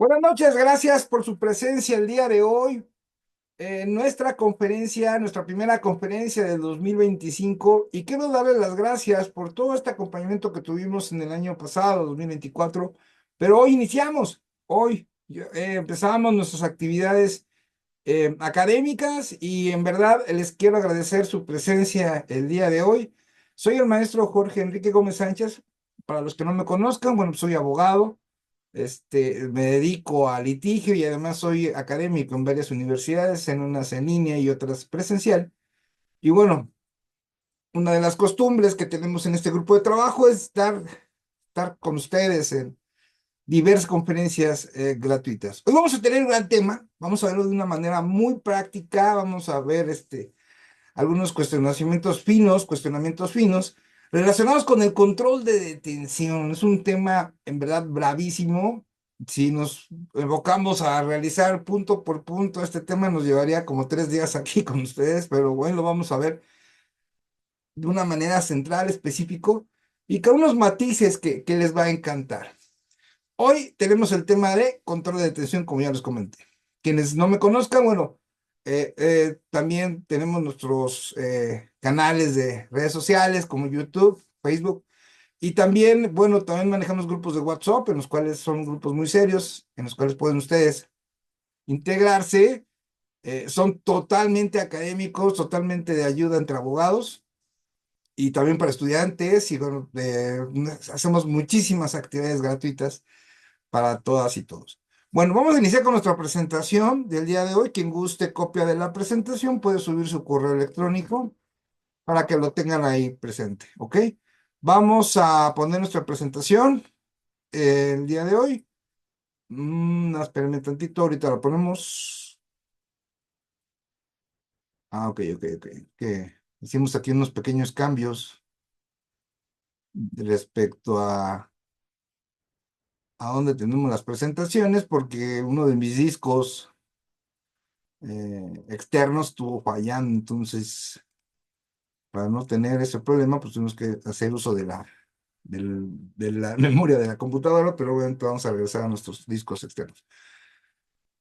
Buenas noches, gracias por su presencia el día de hoy en nuestra conferencia, nuestra primera conferencia del 2025. Y quiero darle las gracias por todo este acompañamiento que tuvimos en el año pasado, 2024. Pero hoy iniciamos, empezamos nuestras actividades académicas y en verdad les quiero agradecer su presencia el día de hoy. Soy el maestro Jorge Enrique Gómez Sánchez. Para los que no me conozcan, bueno, pues soy abogado. Me dedico a litigio y además soy académico en varias universidades, en unas en línea y otras presencial. Y bueno, una de las costumbres que tenemos en este grupo de trabajo es estar con ustedes en diversas conferencias gratuitas. Hoy vamos a tener un gran tema, vamos a verlo de una manera muy práctica, vamos a ver algunos cuestionamientos finos relacionados con el control de detención. Es un tema en verdad bravísimo. Si nos evocamos a realizar punto por punto este tema, nos llevaría como 3 días aquí con ustedes, pero bueno, lo vamos a ver de una manera central, específico y con unos matices que les va a encantar. Hoy tenemos el tema de control de detención, como ya les comenté. Quienes no me conozcan, bueno, también tenemos nuestros canales de redes sociales como YouTube, Facebook, y también, bueno, también manejamos grupos de WhatsApp, en los cuales son grupos muy serios, en los cuales pueden ustedes integrarse. Son totalmente académicos, totalmente de ayuda entre abogados y también para estudiantes, y bueno, hacemos muchísimas actividades gratuitas para todas y todos. Bueno, vamos a iniciar con nuestra presentación del día de hoy. Quien guste copia de la presentación puede subir su correo electrónico para que lo tengan ahí presente, ¿ok? Vamos a poner nuestra presentación el día de hoy. Espérenme tantito, ahorita lo ponemos. Ok, ok, ok. Que hicimos aquí unos pequeños cambios respecto a dónde tenemos las presentaciones, porque uno de mis discos externos estuvo fallando. Entonces, para no tener ese problema, pues tuvimos que hacer uso de la memoria de la computadora, pero obviamente vamos a regresar a nuestros discos externos.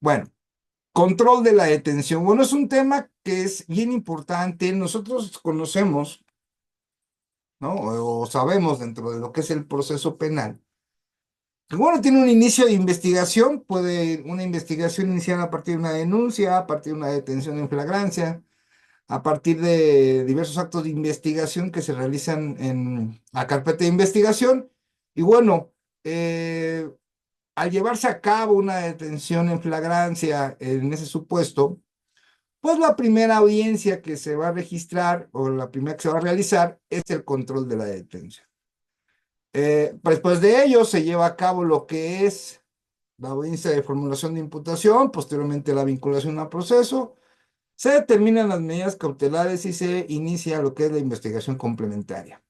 Bueno, control de la detención. Bueno, es un tema que es bien importante. Nosotros conocemos, ¿no? O sabemos dentro de lo que es el proceso penal. Que, bueno, tiene un inicio de investigación, puede una investigación iniciar a partir de una denuncia, a partir de una detención en flagrancia, a partir de diversos actos de investigación que se realizan en la carpeta de investigación. Y bueno, al llevarse a cabo una detención en flagrancia en ese supuesto, pues la primera audiencia que se va a registrar o la primera que se va a realizar es el control de la detención. Después de ello se lleva a cabo lo que es la audiencia de formulación de imputación, posteriormente la vinculación a proceso. Se determinan las medidas cautelares y se inicia lo que es la investigación complementaria,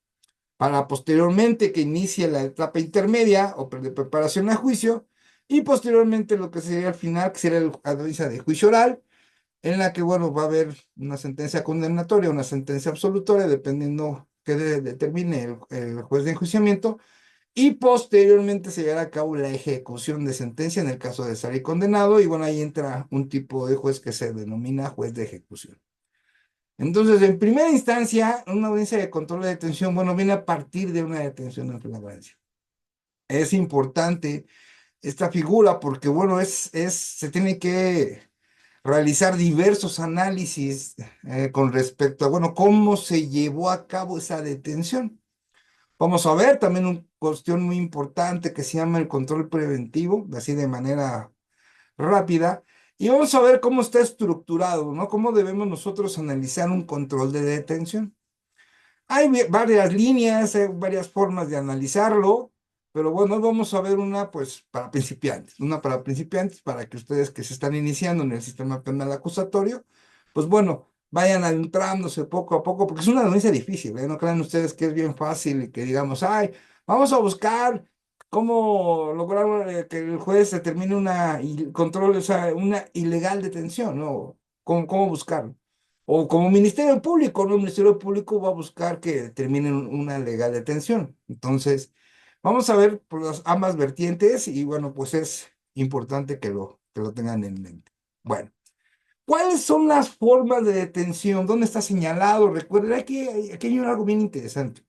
para posteriormente que inicie la etapa intermedia o de preparación a juicio y posteriormente lo que sería al final, que sería la audiencia de juicio oral, en la que, bueno, va a haber una sentencia condenatoria, una sentencia absolutoria, dependiendo que determine el juez de enjuiciamiento, y posteriormente se llevará a cabo la ejecución de sentencia en el caso de salir condenado, y bueno, ahí entra un tipo de juez que se denomina juez de ejecución. Entonces, en primera instancia, una audiencia de control de detención, bueno, viene a partir de una detención en flagrancia. Es importante esta figura porque, bueno, se tiene que realizar diversos análisis con respecto a, bueno, cómo se llevó a cabo esa detención. Vamos a ver también una cuestión muy importante que se llama el control preventivo, así de manera rápida, y vamos a ver cómo está estructurado, ¿no? Cómo debemos nosotros analizar un control de detención. Hay varias líneas, hay varias formas de analizarlo, pero bueno, vamos a ver una pues para principiantes, para que ustedes que se están iniciando en el sistema penal acusatorio, pues bueno, vayan adentrándose poco a poco, porque es una denuncia difícil, ¿eh? No crean ustedes que es bien fácil y que digamos, ay, vamos a buscar cómo lograr que el juez determine control, o sea, una ilegal detención, ¿no? ¿Cómo buscarlo? O como Ministerio Público, ¿no? El Ministerio Público va a buscar que determinen una legal detención. Entonces, vamos a ver por las ambas vertientes y bueno, pues es importante que lo tengan en mente. Bueno, ¿cuáles son las formas de detención? ¿Dónde está señalado? Recuerden, aquí hay algo bien interesante.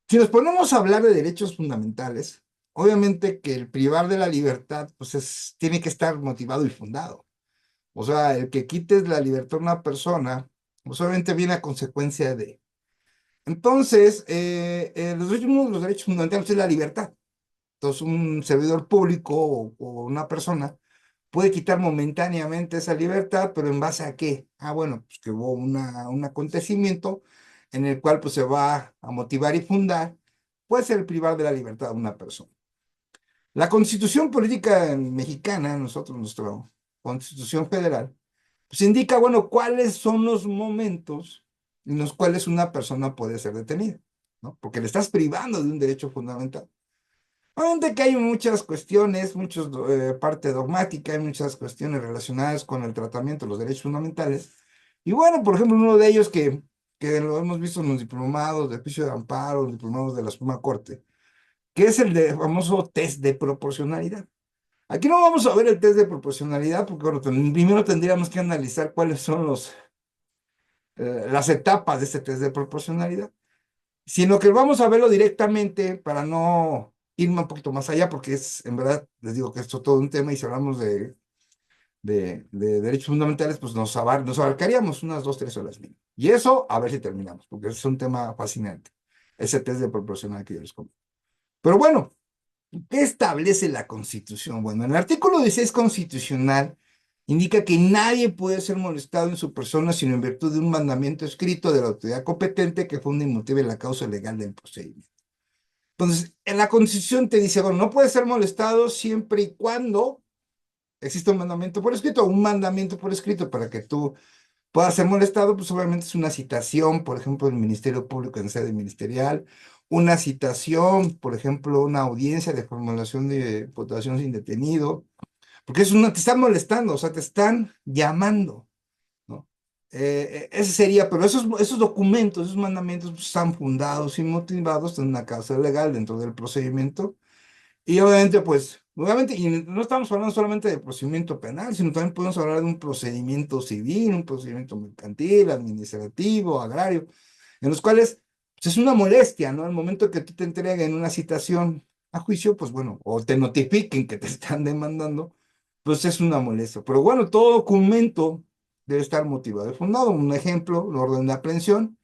Si nos ponemos a hablar de derechos fundamentales, obviamente que el privar de la libertad, pues tiene que estar motivado y fundado. O sea, el que quites la libertad a una persona, pues obviamente viene a consecuencia de. Entonces, uno de los derechos fundamentales es la libertad. Entonces, un servidor público o una persona puede quitar momentáneamente esa libertad, pero ¿en base a qué? Ah, bueno, pues que hubo un acontecimiento en el cual pues, se va a motivar y fundar, puede ser el privar de la libertad de una persona. La Constitución Política Mexicana, nuestra Constitución Federal, pues indica, bueno, cuáles son los momentos en los cuales una persona puede ser detenida, ¿no? Porque le estás privando de un derecho fundamental. Obviamente que hay muchas cuestiones, parte dogmática, hay muchas cuestiones relacionadas con el tratamiento de los derechos fundamentales. Y bueno, por ejemplo, uno de ellos que lo hemos visto en los diplomados de juicio de amparo, los diplomados de la Suprema Corte, que es famoso test de proporcionalidad. Aquí no vamos a ver el test de proporcionalidad porque bueno, primero tendríamos que analizar cuáles son las etapas de este test de proporcionalidad, sino que vamos a verlo directamente para no irme un poquito más allá, porque en verdad, les digo que esto es todo un tema y si hablamos de derechos fundamentales, pues nos abarcaríamos unas 2, 3 horas mínimo. Y eso, a ver si terminamos, porque es un tema fascinante, ese test de proporcionalidad que yo les comento. Pero bueno, ¿qué establece la Constitución? Bueno, el artículo 16 constitucional indica que nadie puede ser molestado en su persona sino en virtud de un mandamiento escrito de la autoridad competente que funde y motive la causa legal del procedimiento. Entonces, en la Constitución te dice, bueno, no puede ser molestado siempre y cuando exista un mandamiento por escrito, un mandamiento por escrito para que tú puedas ser molestado, pues obviamente es una citación, por ejemplo, del Ministerio Público en sede ministerial, una citación, por ejemplo, una audiencia de formulación de votación sin detenido, porque te están molestando, o sea, te están llamando, ¿no? Ese sería, pero esos documentos, esos mandamientos pues, están fundados y motivados en una causa legal dentro del procedimiento y obviamente, pues, obviamente, y no estamos hablando solamente de procedimiento penal, sino también podemos hablar de un procedimiento civil, un procedimiento mercantil, administrativo, agrario, en los cuales pues, es una molestia, ¿no? Al momento que tú te entreguen una citación a juicio, pues bueno, o te notifiquen que te están demandando, pues es una molestia. Pero bueno, todo documento debe estar motivado y fundado. Un ejemplo, la orden de aprehensión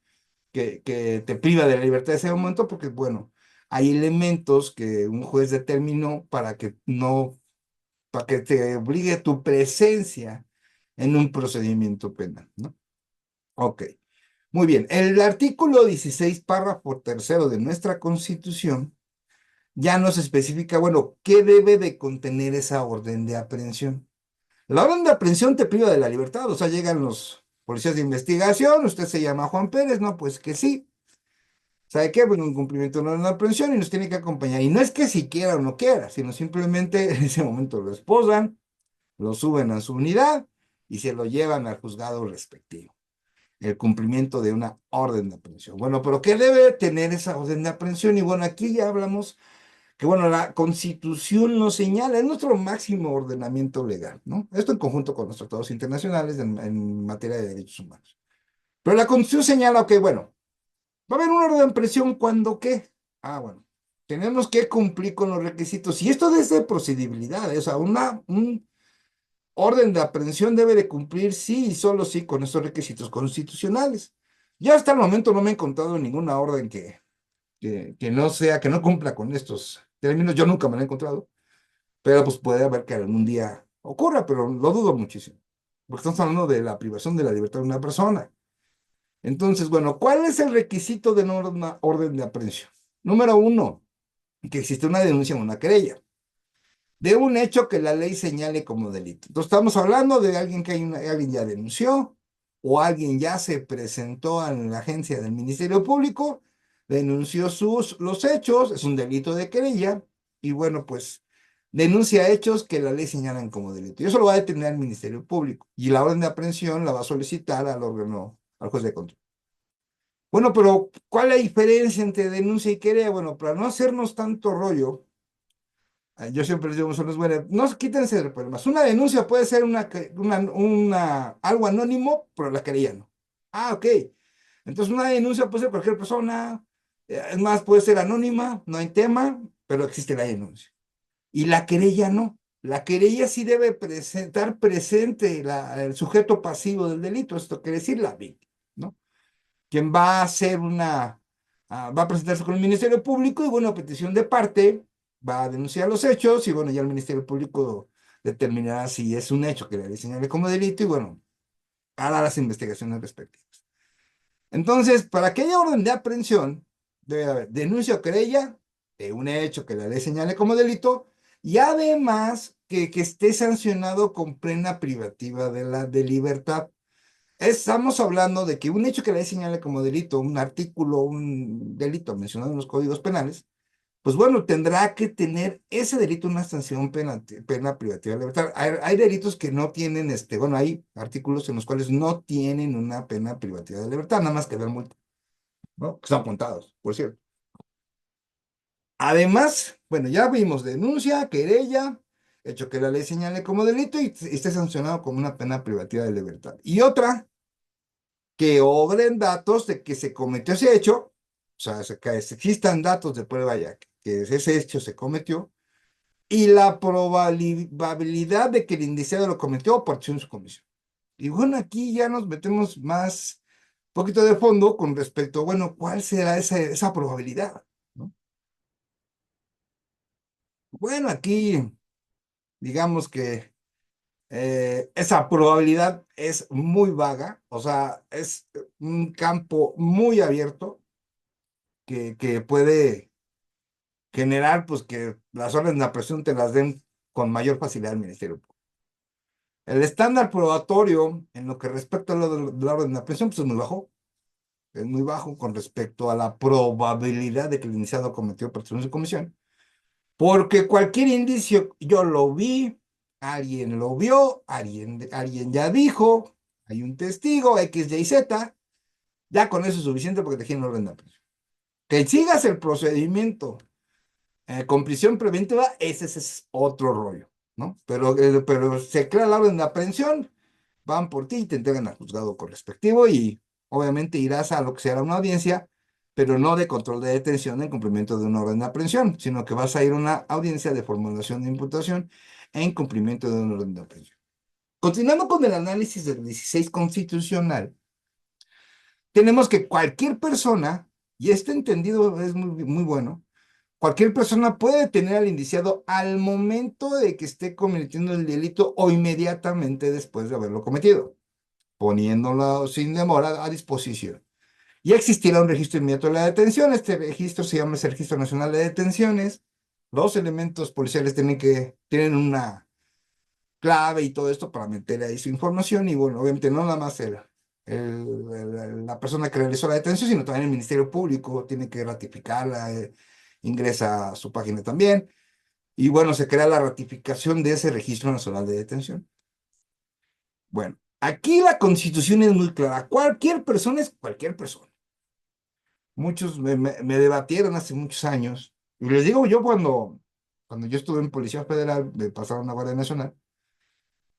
que te priva de la libertad de ese momento, porque, bueno, hay elementos que un juez determinó para que te obligue tu presencia en un procedimiento penal, ¿no? Ok, muy bien. El artículo 16 párrafo tercero de nuestra Constitución ya nos especifica, bueno, qué debe de contener esa orden de aprehensión. La orden de aprehensión te priva de la libertad, o sea, llegan los policías de investigación, usted se llama Juan Pérez, ¿no? Pues que sí. ¿Sabe qué? Bueno, un cumplimiento de una aprehensión y nos tiene que acompañar. Y no es que si quiera o no quiera, sino simplemente en ese momento lo esposan, lo suben a su unidad y se lo llevan al juzgado respectivo. El cumplimiento de una orden de aprehensión. Bueno, pero ¿qué debe tener esa orden de aprehensión? Y bueno, aquí ya hablamos que, bueno, la Constitución nos señala, es nuestro máximo ordenamiento legal, ¿no? Esto en conjunto con los tratados internacionales en materia de derechos humanos. Pero la Constitución señala que, bueno, va a haber una orden de aprehensión cuando qué. Ah, bueno, tenemos que cumplir con los requisitos. Y esto desde procedibilidad, o sea, un orden de aprehensión debe de cumplir sí y solo sí con estos requisitos constitucionales. Ya hasta el momento no me he encontrado ninguna orden que no sea, que no cumpla con estos términos. Yo nunca me la he encontrado, pero pues puede haber que algún día ocurra, pero lo dudo muchísimo. Porque estamos hablando de la privación de la libertad de una persona. Entonces, bueno, ¿cuál es el requisito de una orden de aprehensión? Número uno, que existe una denuncia o una querella de un hecho que la ley señale como delito. Entonces, estamos hablando de alguien alguien ya denunció o alguien ya se presentó a la agencia del Ministerio Público, denunció los hechos, es un delito de querella y bueno, pues denuncia hechos que la ley señalan como delito. Y eso lo va a determinar el Ministerio Público y la orden de aprehensión la va a solicitar al órgano, al juez de control. Bueno, pero ¿cuál es la diferencia entre denuncia y querella? Bueno, para no hacernos tanto rollo, Yo siempre les digo, son los buenos, no quítense de problemas. Una denuncia puede ser algo anónimo, pero la querella no. Ah, ok. Entonces una denuncia puede ser cualquier persona, es más, puede ser anónima, no hay tema, pero existe la denuncia. Y la querella no. La querella sí debe presentar presente el sujeto pasivo del delito, esto quiere decir la víctima, ¿no? Quien va a hacer va a presentarse con el Ministerio Público y bueno, a petición de parte, va a denunciar los hechos y bueno, ya el Ministerio Público determinará si es un hecho que le señale como delito y bueno, hará las investigaciones respectivas. Entonces, para que haya orden de aprehensión, debe haber denuncia o querella de un hecho que la ley señale como delito y además que esté sancionado con plena privativa de libertad. Estamos hablando de que un hecho que la ley señale como delito, un artículo, un delito mencionado en los códigos penales, pues bueno, tendrá que tener ese delito una sanción pena privativa de libertad. Hay delitos que no tienen, bueno, hay artículos en los cuales no tienen una pena privativa de libertad, nada más que dar multa, ¿no? Que están apuntados, por cierto. Además, bueno, ya vimos denuncia, querella, hecho que la ley señale como delito y esté sancionado como una pena privativa de libertad. Y otra que obren datos de que se cometió ese hecho, o sea, que existan datos de prueba ya que ese hecho se cometió, y la probabilidad de que el indiciado lo cometió por acción de su comisión. Y bueno, aquí ya nos metemos más, un poquito de fondo con respecto, bueno, ¿cuál será esa probabilidad? ¿No? Bueno, aquí digamos que esa probabilidad es muy vaga, o sea, es un campo muy abierto que puede generar pues que las órdenes de aprehensión te las den con mayor facilidad al Ministerio Público. El estándar probatorio en lo que respecta a de la orden de aprehensión pues es muy bajo con respecto a la probabilidad de que el iniciado cometió persecución de comisión, porque cualquier indicio, yo lo vi, alguien lo vio, alguien ya dijo, hay un testigo, X, Y, Z, ya con eso es suficiente porque te quieren orden de aprehensión. Que sigas el procedimiento con prisión preventiva, ese es otro rollo, ¿no? Pero se crea la orden de aprehensión, van por ti y te entregan al juzgado correspectivo y obviamente irás a lo que será una audiencia, pero no de control de detención en cumplimiento de una orden de aprehensión, sino que vas a ir a una audiencia de formulación de imputación en cumplimiento de una orden de aprehensión. Continuando con el análisis del 16 constitucional, tenemos que cualquier persona, y este entendido es muy bueno, cualquier persona puede detener al indiciado al momento de que esté cometiendo el delito o inmediatamente después de haberlo cometido, poniéndolo sin demora a disposición. Y existirá un registro inmediato de la detención. Este registro se llama el Registro Nacional de Detenciones. Los elementos policiales tienen una clave y todo esto para meter ahí su información. Y bueno, obviamente no nada más la persona que realizó la detención, sino también el Ministerio Público tiene que ratificarla, ingresa a su página también. Y bueno, se crea la ratificación de ese Registro Nacional de Detención. Bueno, aquí la Constitución es muy clara. Cualquier persona es cualquier persona. Muchos me debatieron hace muchos años. Y les digo, yo cuando yo estuve en Policía Federal, me pasaron a Guardia Nacional.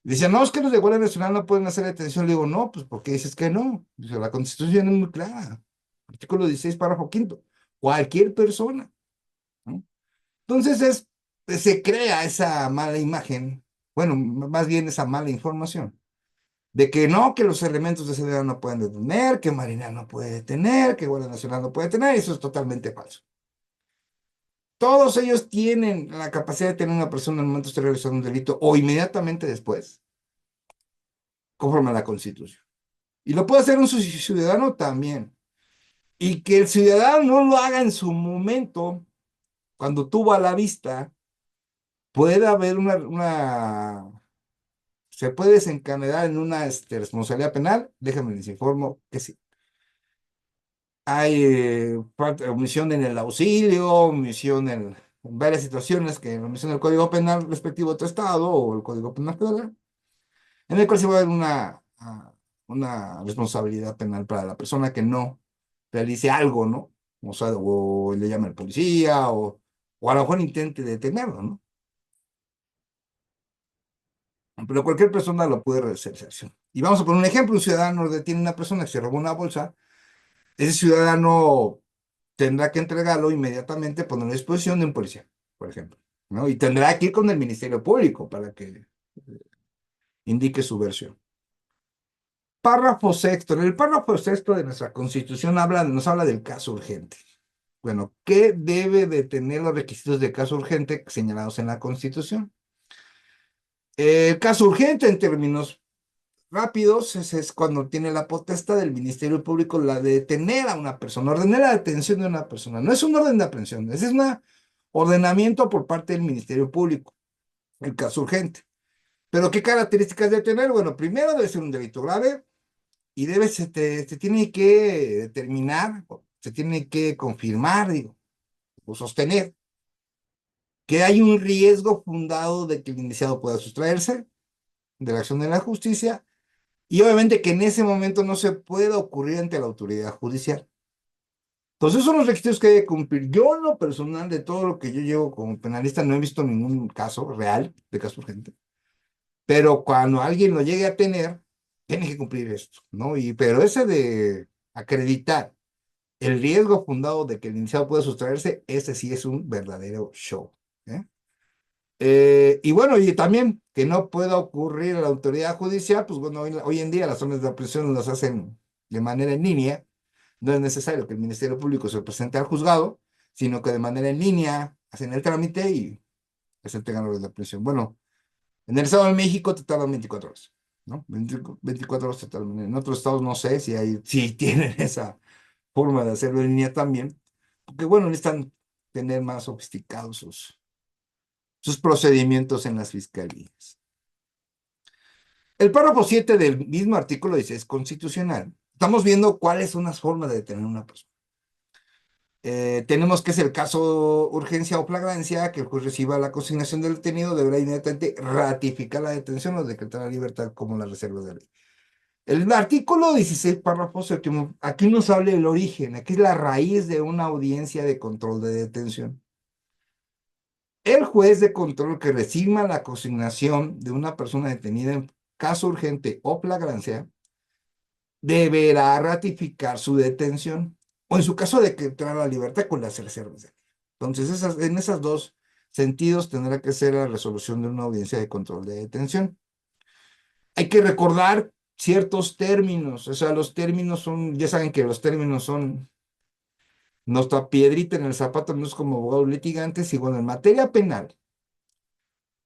Decían, no, es que los de Guardia Nacional no pueden hacer detención. Le digo, no, pues ¿por qué dices que no? Dice, la Constitución es muy clara. Artículo 16, párrafo quinto. Cualquier persona, ¿no? Entonces se crea esa mala imagen, bueno, más bien esa mala información, de que no, que los elementos de seguridad no pueden detener, que Marina no puede detener, que Guardia Nacional no puede detener, eso es totalmente falso. Todos ellos tienen la capacidad de tener una persona en el momento de estar realizando un delito o inmediatamente después, conforme a la Constitución. Y lo puede hacer un ciudadano también. Y que el ciudadano no lo haga en su momento, cuando tuvo a la vista, puede haber se puede desencadenar en una responsabilidad penal. Déjenme les informo que sí. Hay omisión en el auxilio, omisión en varias situaciones que omisión del Código Penal respectivo de otro estado o el Código Penal federal, en el cual se va a haber una responsabilidad penal para la persona que no realice algo, ¿no? O sea, o le llame al policía o a lo mejor intente detenerlo, ¿no? pero cualquier persona lo puede realizar. Y vamos a poner un ejemplo, un ciudadano detiene a una persona que se robó una bolsa, ese ciudadano tendrá que entregarlo inmediatamente, ponerlo a disposición de un policía, por ejemplo, ¿no? Y tendrá que ir con el Ministerio Público para que indique su versión. Párrafo sexto. En el párrafo sexto de nuestra Constitución nos habla del caso urgente. Bueno, ¿qué debe de tener los requisitos de caso urgente señalados en la Constitución? El caso urgente, en términos rápidos, es cuando tiene la potestad del Ministerio Público la de detener a una persona, ordenar la detención de una persona. No es un orden de aprehensión, ese es un ordenamiento por parte del Ministerio Público, el caso urgente. Pero ¿qué características debe tener? Bueno, primero debe ser un delito grave y se tiene que determinar, se tiene que confirmar, digo, o sostener que hay un riesgo fundado de que el indiciado pueda sustraerse de la acción de la justicia. Y obviamente que en ese momento no se pueda ocurrir ante la autoridad judicial. Entonces, esos son los requisitos que hay que cumplir. Yo, en lo personal, de todo lo que yo llevo como penalista, no he visto ningún caso real de caso urgente. Pero cuando alguien lo llegue a tener, tiene que cumplir esto, ¿no? Pero ese de acreditar el riesgo fundado de que el iniciado pueda sustraerse, ese sí es un verdadero show, ¿eh? Y bueno, y también que no pueda ocurrir a la autoridad judicial, pues bueno, hoy en día las órdenes de aprehensión las hacen de manera en línea, no es necesario que el Ministerio Público se presente al juzgado, sino que de manera en línea hacen el trámite y se entregan órdenes de aprehensión. Bueno, en el Estado de México te tardan 24 horas, ¿no? 24 horas te tardan. En otros estados no sé si tienen esa forma de hacerlo en línea también, porque bueno, necesitan tener más sofisticados sus procedimientos en las fiscalías. El párrafo 7 del mismo artículo dice, es constitucional. Estamos viendo cuáles son las formas de detener a una persona. Tenemos que es el caso urgencia o flagrancia, que el juez reciba la consignación del detenido, deberá inmediatamente ratificar la detención o decretar la libertad como la reserva de ley. El artículo 16, párrafo 7, aquí nos habla del origen, aquí es la raíz de una audiencia de control de detención. El juez de control que reciba la consignación de una persona detenida en caso urgente o flagrancia deberá ratificar su detención o en su caso decretar la libertad con las reservas. Entonces, en esos dos sentidos tendrá que ser la resolución de una audiencia de control de detención. Hay que recordar ciertos términos, o sea, los términos son, ya saben que los términos son nuestra piedrita en el zapato, no es como abogados litigantes, y bueno, en materia penal,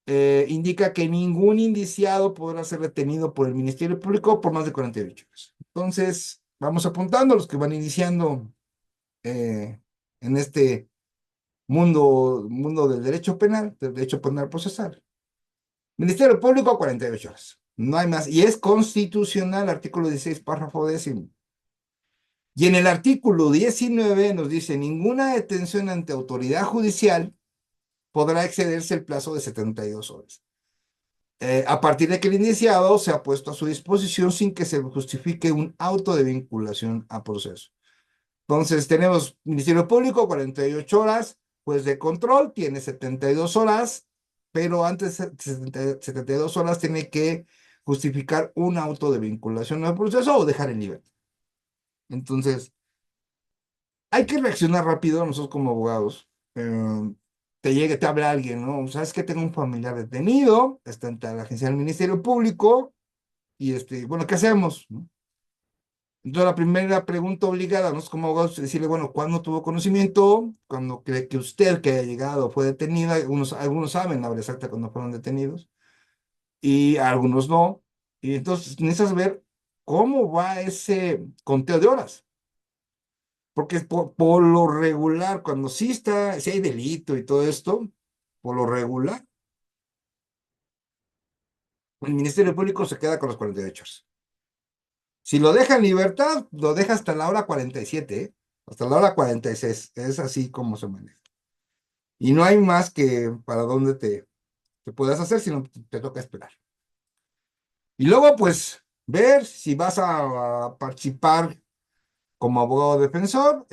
indica que ningún indiciado podrá ser retenido por el Ministerio Público por más de 48 horas. Entonces, vamos apuntando a los que van iniciando en este mundo del derecho penal procesal. Ministerio Público, 48 horas. No hay más. Y es constitucional, artículo 16, párrafo 10º. Y en el artículo 19 nos dice, ninguna detención ante autoridad judicial podrá excederse el plazo de 72 horas. A partir de que el indiciado se ha puesto a su disposición sin que se justifique un auto de vinculación a proceso. Entonces, tenemos Ministerio Público, 48 horas, juez de control tiene 72 horas, pero antes de 72 horas tiene que justificar un auto de vinculación al proceso o dejar en libertad. Entonces, hay que reaccionar rápido nosotros como abogados. Te habla alguien, ¿no? ¿Sabes que tengo un familiar detenido? Está en la agencia del Ministerio Público y bueno, ¿qué hacemos? ¿No? Entonces, la primera pregunta obligada, ¿no? Es como abogados decirle, bueno, ¿cuándo tuvo conocimiento? ¿Cuándo cree que usted que haya llegado fue detenido? Algunos saben la hora exacta cuando fueron detenidos y algunos no. Y entonces necesitas ver cómo va ese conteo de horas. Porque por lo regular, cuando si hay delito y todo esto, por lo regular, el Ministerio Público se queda con los 48 horas. Si lo deja en libertad, lo deja hasta la hora 47, ¿eh? Hasta la hora 46. Es así como se maneja. Y no hay más que para dónde te puedas hacer, sino te toca esperar. Y luego, pues, ver si vas a participar como abogado defensor.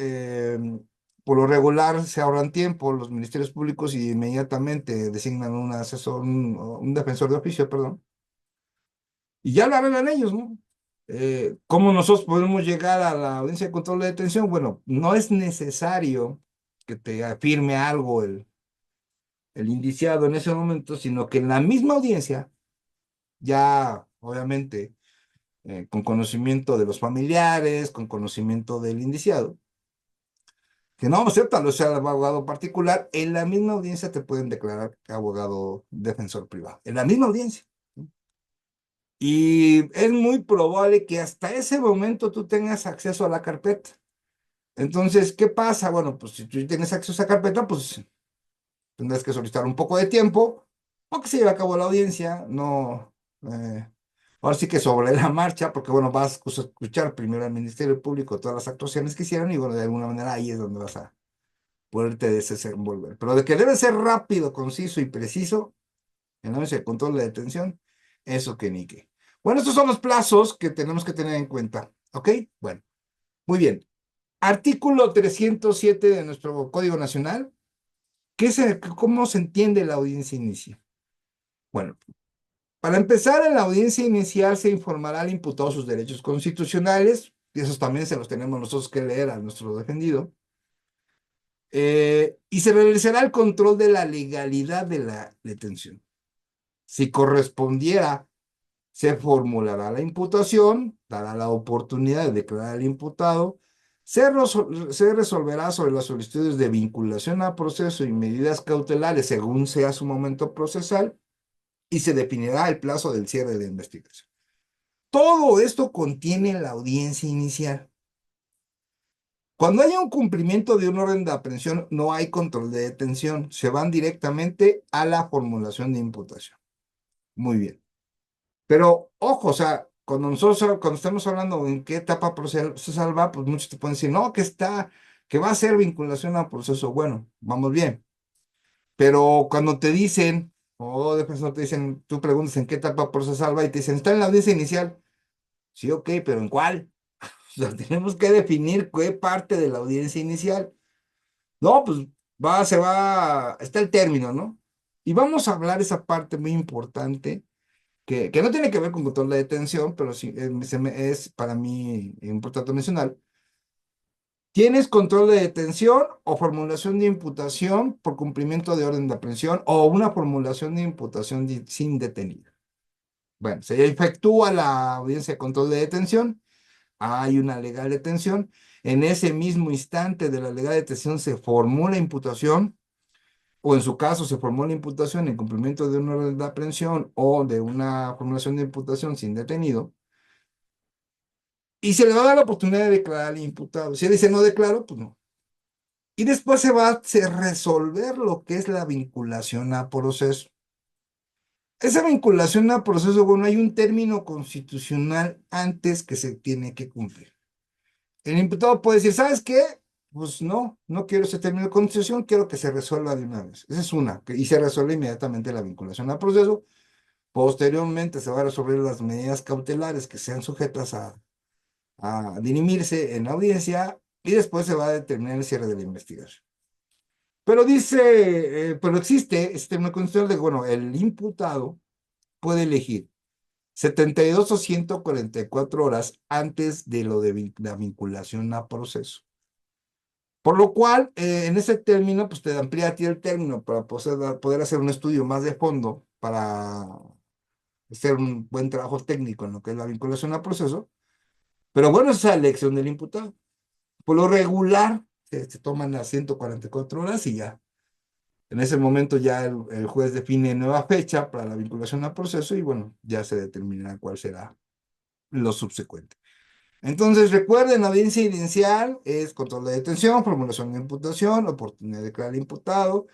Por lo regular se ahorran tiempo los ministerios públicos y inmediatamente designan un asesor, un defensor de oficio, perdón. y ya lo arreglan ellos, ¿no? ¿Cómo nosotros podemos llegar a la audiencia de control de detención? Bueno, no es necesario que te afirme algo el indiciado en ese momento, sino que en la misma audiencia, ya obviamente con conocimiento de los familiares, con conocimiento del indiciado, que no acepta lo sea el abogado particular, en la misma audiencia te pueden declarar abogado defensor privado, en la misma audiencia. Y es muy probable que hasta ese momento tú tengas acceso a la carpeta. Entonces, ¿qué pasa? Bueno, pues si tú tienes acceso a la carpeta, pues tendrás que solicitar un poco de tiempo, o que se lleve a cabo la audiencia, no, ahora sí que sobre la marcha, porque bueno, vas a escuchar primero al Ministerio Público todas las actuaciones que hicieron y bueno, de alguna manera ahí es donde vas a poderte desenvolver. Pero de que debe ser rápido, conciso y preciso, en la audiencia de control de detención, eso que ni qué. Bueno, estos son los plazos que tenemos que tener en cuenta, ¿ok? Bueno, muy bien. Artículo 307 de nuestro Código Nacional. ¿Cómo se entiende la audiencia inicial? Bueno, para empezar, en la audiencia inicial se informará al imputado sus derechos constitucionales, y esos también se los tenemos nosotros que leer a nuestro defendido, y se realizará el control de la legalidad de la detención. Si correspondiera, se formulará la imputación, dará la oportunidad de declarar al imputado, se resolverá sobre las solicitudes de vinculación a proceso y medidas cautelares según sea su momento procesal, y se definirá el plazo del cierre de la investigación. Todo esto contiene la audiencia inicial. Cuando haya un cumplimiento de un orden de aprehensión, no hay control de detención, se van directamente a la formulación de imputación. Muy bien. Pero, ojo, o sea, cuando estamos hablando en qué etapa procesal va, pues muchos te pueden decir, no, que va a ser vinculación a proceso. Bueno, vamos bien. Pero cuando te dicen, o defensor te dicen, tú preguntas en qué etapa procesal va y te dicen, está en la audiencia inicial. Sí, ok, pero ¿en cuál? O sea, tenemos que definir qué parte de la audiencia inicial. No, pues está el término, ¿no? Y vamos a hablar esa parte muy importante que no tiene que ver con control de detención, pero sí es para mí importante mencionar. ¿Tienes control de detención o formulación de imputación por cumplimiento de orden de aprehensión o una formulación de imputación sin detenido? Bueno, se efectúa la audiencia de control de detención, hay una legal detención, en ese mismo instante de la legal detención se formula imputación, o en su caso se formó la imputación en cumplimiento de una orden de aprehensión o de una formulación de imputación sin detenido, y se le va a dar la oportunidad de declarar al imputado. Si él dice no declaro, pues no. Y después se va a resolver lo que es la vinculación a proceso. Esa vinculación a proceso, bueno, hay un término constitucional antes que se tiene que cumplir. El imputado puede decir, ¿sabes qué? Pues no quiero ese término de constitución, quiero que se resuelva de una vez. Esa es una, y se resuelve inmediatamente la vinculación a proceso. Posteriormente se va a resolver las medidas cautelares que sean sujetas a dirimirse en la audiencia y después se va a determinar el cierre de la investigación. Pero pero existe este término constitucional de, bueno, el imputado puede elegir 72 o 144 horas antes de lo de la vinculación a proceso. Por lo cual, en ese término, pues te amplía a ti el término para poder hacer un estudio más de fondo, para hacer un buen trabajo técnico en lo que es la vinculación a proceso. Pero bueno, esa es la elección del imputado. Por lo regular, se toman las 144 horas y ya. En ese momento ya el juez define nueva fecha para la vinculación a proceso y bueno, ya se determinará cuál será lo subsecuente. Entonces, recuerden, la audiencia inicial es control de detención, formulación de imputación, oportunidad de declarar imputado,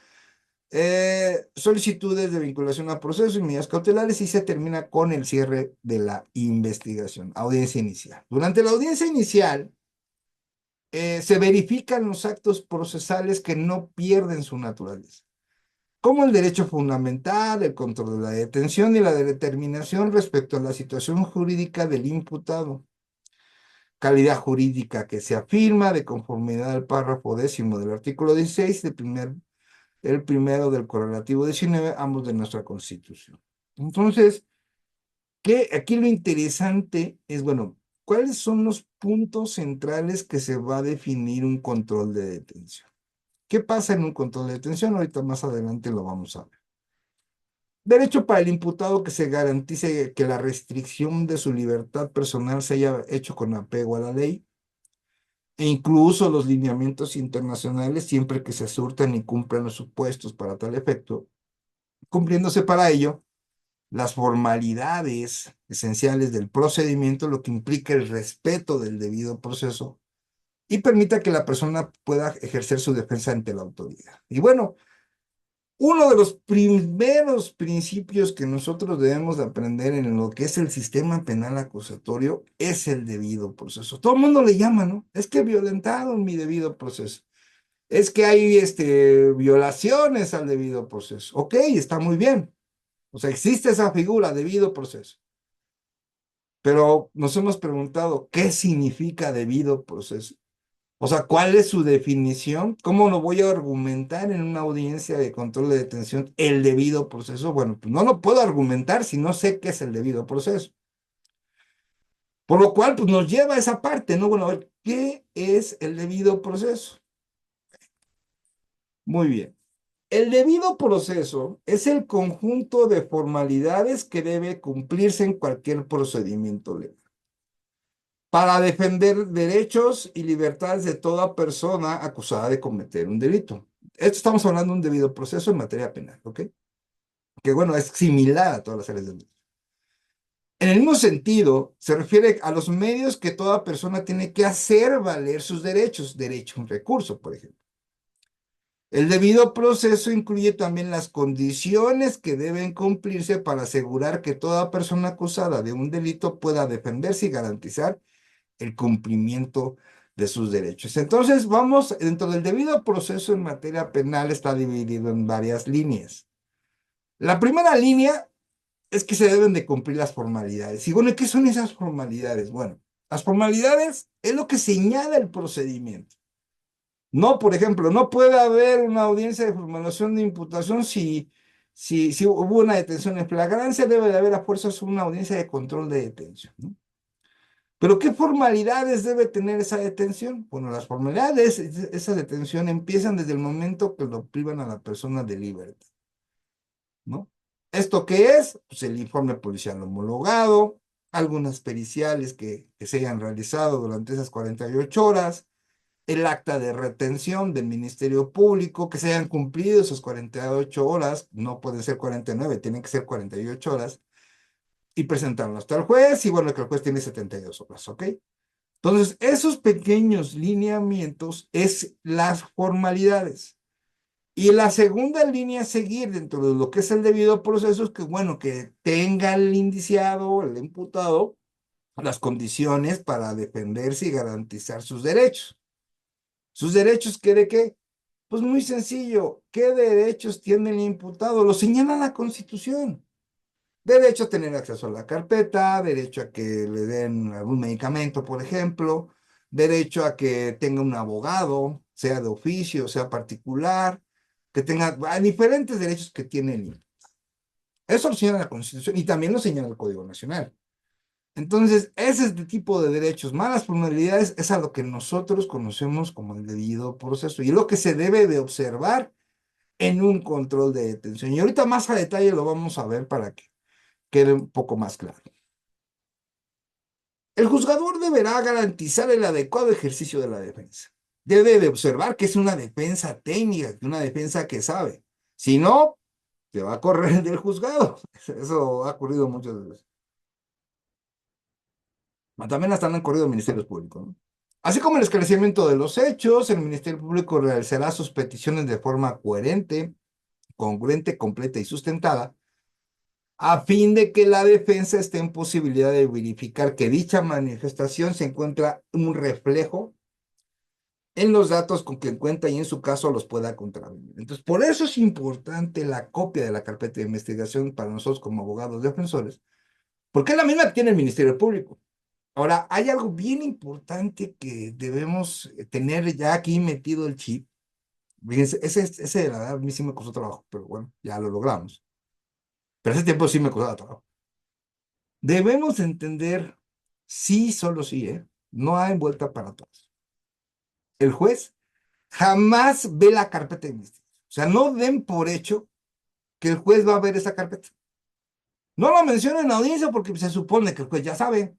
solicitudes de vinculación a proceso y medidas cautelares y se termina con el cierre de la investigación, audiencia inicial. Durante la audiencia inicial, se verifican los actos procesales que no pierden su naturaleza, como el derecho fundamental, el control de la detención y la determinación respecto a la situación jurídica del imputado, calidad jurídica que se afirma de conformidad al párrafo 10º del artículo 16, el primero del correlativo 19, ambos de nuestra Constitución. Entonces, Que aquí lo interesante es, bueno, ¿cuáles son los puntos centrales que se va a definir un control de detención? ¿Qué pasa en un control de detención? Ahorita más adelante lo vamos a ver. Derecho para el imputado que se garantice que la restricción de su libertad personal se haya hecho con apego a la ley e incluso los lineamientos internacionales siempre que se surtan y cumplan los supuestos para tal efecto, cumpliéndose para ello las formalidades esenciales del procedimiento, lo que implica el respeto del debido proceso y permita que la persona pueda ejercer su defensa ante la autoridad. Y bueno, uno de los primeros principios que nosotros debemos de aprender en lo que es el sistema penal acusatorio es el debido proceso. Todo el mundo le llama, ¿no? Es que violentaron mi debido proceso. Es que hay violaciones al debido proceso. Ok, está muy bien. O sea, existe esa figura, debido proceso. Pero nos hemos preguntado, ¿qué significa debido proceso? O sea, ¿cuál es su definición? ¿Cómo lo voy a argumentar en una audiencia de control de detención el debido proceso? Bueno, pues no lo puedo argumentar si no sé qué es el debido proceso. Por lo cual, pues nos lleva a esa parte, ¿no? Bueno, a ver, ¿qué es el debido proceso? Muy bien. El debido proceso es el conjunto de formalidades que debe cumplirse en cualquier procedimiento legal para defender derechos y libertades de toda persona acusada de cometer un delito. Esto estamos hablando de un debido proceso en materia penal, ¿ok? Que bueno, es similar a todas las áreas del derecho. En el mismo sentido, se refiere a los medios que toda persona tiene que hacer valer sus derechos, derecho a un recurso, por ejemplo. El debido proceso incluye también las condiciones que deben cumplirse para asegurar que toda persona acusada de un delito pueda defenderse y garantizar el cumplimiento de sus derechos. Entonces, vamos, dentro del debido proceso en materia penal está dividido en varias líneas. La primera línea es que se deben de cumplir las formalidades. Y bueno, ¿qué son esas formalidades? Bueno, las formalidades es lo que señala el procedimiento. No, por ejemplo, no puede haber una audiencia de formulación de imputación si hubo una detención en flagrancia, debe de haber a fuerzas una audiencia de control de detención, ¿no? Pero ¿qué formalidades debe tener esa detención? Bueno, las formalidades de esa detención empiezan desde el momento que lo privan a la persona de libertad, ¿no? ¿Esto qué es? Pues el informe policial homologado, algunas periciales que se hayan realizado durante esas 48 horas, el acta de retención del Ministerio Público, que se hayan cumplido esas 48 horas, no pueden ser 49, tienen que ser 48 horas, y presentarlo hasta el juez, y bueno, que el juez tiene 72 horas, ¿ok? Entonces, esos pequeños lineamientos es las formalidades. Y la segunda línea a seguir dentro de lo que es el debido proceso es que, bueno, que tenga el indiciado, el imputado, las condiciones para defenderse y garantizar sus derechos. ¿Sus derechos qué de qué? Pues muy sencillo. ¿Qué derechos tiene el imputado? Lo señala la Constitución. Derecho a tener acceso a la carpeta, derecho a que le den algún medicamento, por ejemplo, derecho a que tenga un abogado, sea de oficio, sea particular, que tenga diferentes derechos que tiene el niño. Eso lo señala la Constitución y también lo señala el Código Nacional. Entonces, ese es el tipo de derechos, malas formalidades, es a lo que nosotros conocemos como el debido proceso y es lo que se debe de observar en un control de detención. Y ahorita más a detalle lo vamos a ver para que quede un poco más claro. El juzgador deberá garantizar el adecuado ejercicio de la defensa. Debe de observar que es una defensa técnica, una defensa que sabe. Si no, te va a correr del juzgado. Eso ha ocurrido muchas veces. También hasta han corrido ministerios públicos, ¿no? Así como el esclarecimiento de los hechos, el Ministerio Público realizará sus peticiones de forma coherente, congruente, completa y sustentada, a fin de que la defensa esté en posibilidad de verificar que dicha manifestación se encuentra un reflejo en los datos con que cuenta y en su caso los pueda contravenir. Entonces, por eso es importante la copia de la carpeta de investigación para nosotros como abogados defensores, porque es la misma que tiene el Ministerio Público. Ahora, hay algo bien importante que debemos tener ya aquí metido el chip. Fíjense, ese de la verdad a mí sí me costó trabajo, pero bueno, ya lo logramos. Pero ese tiempo sí me costaba trabajo. Debemos entender, sí, solo sí, no hay vuelta para atrás. El juez jamás ve la carpeta de investigación. O sea, no den por hecho que el juez va a ver esa carpeta. No lo mencionen en la audiencia porque se supone que el juez ya sabe.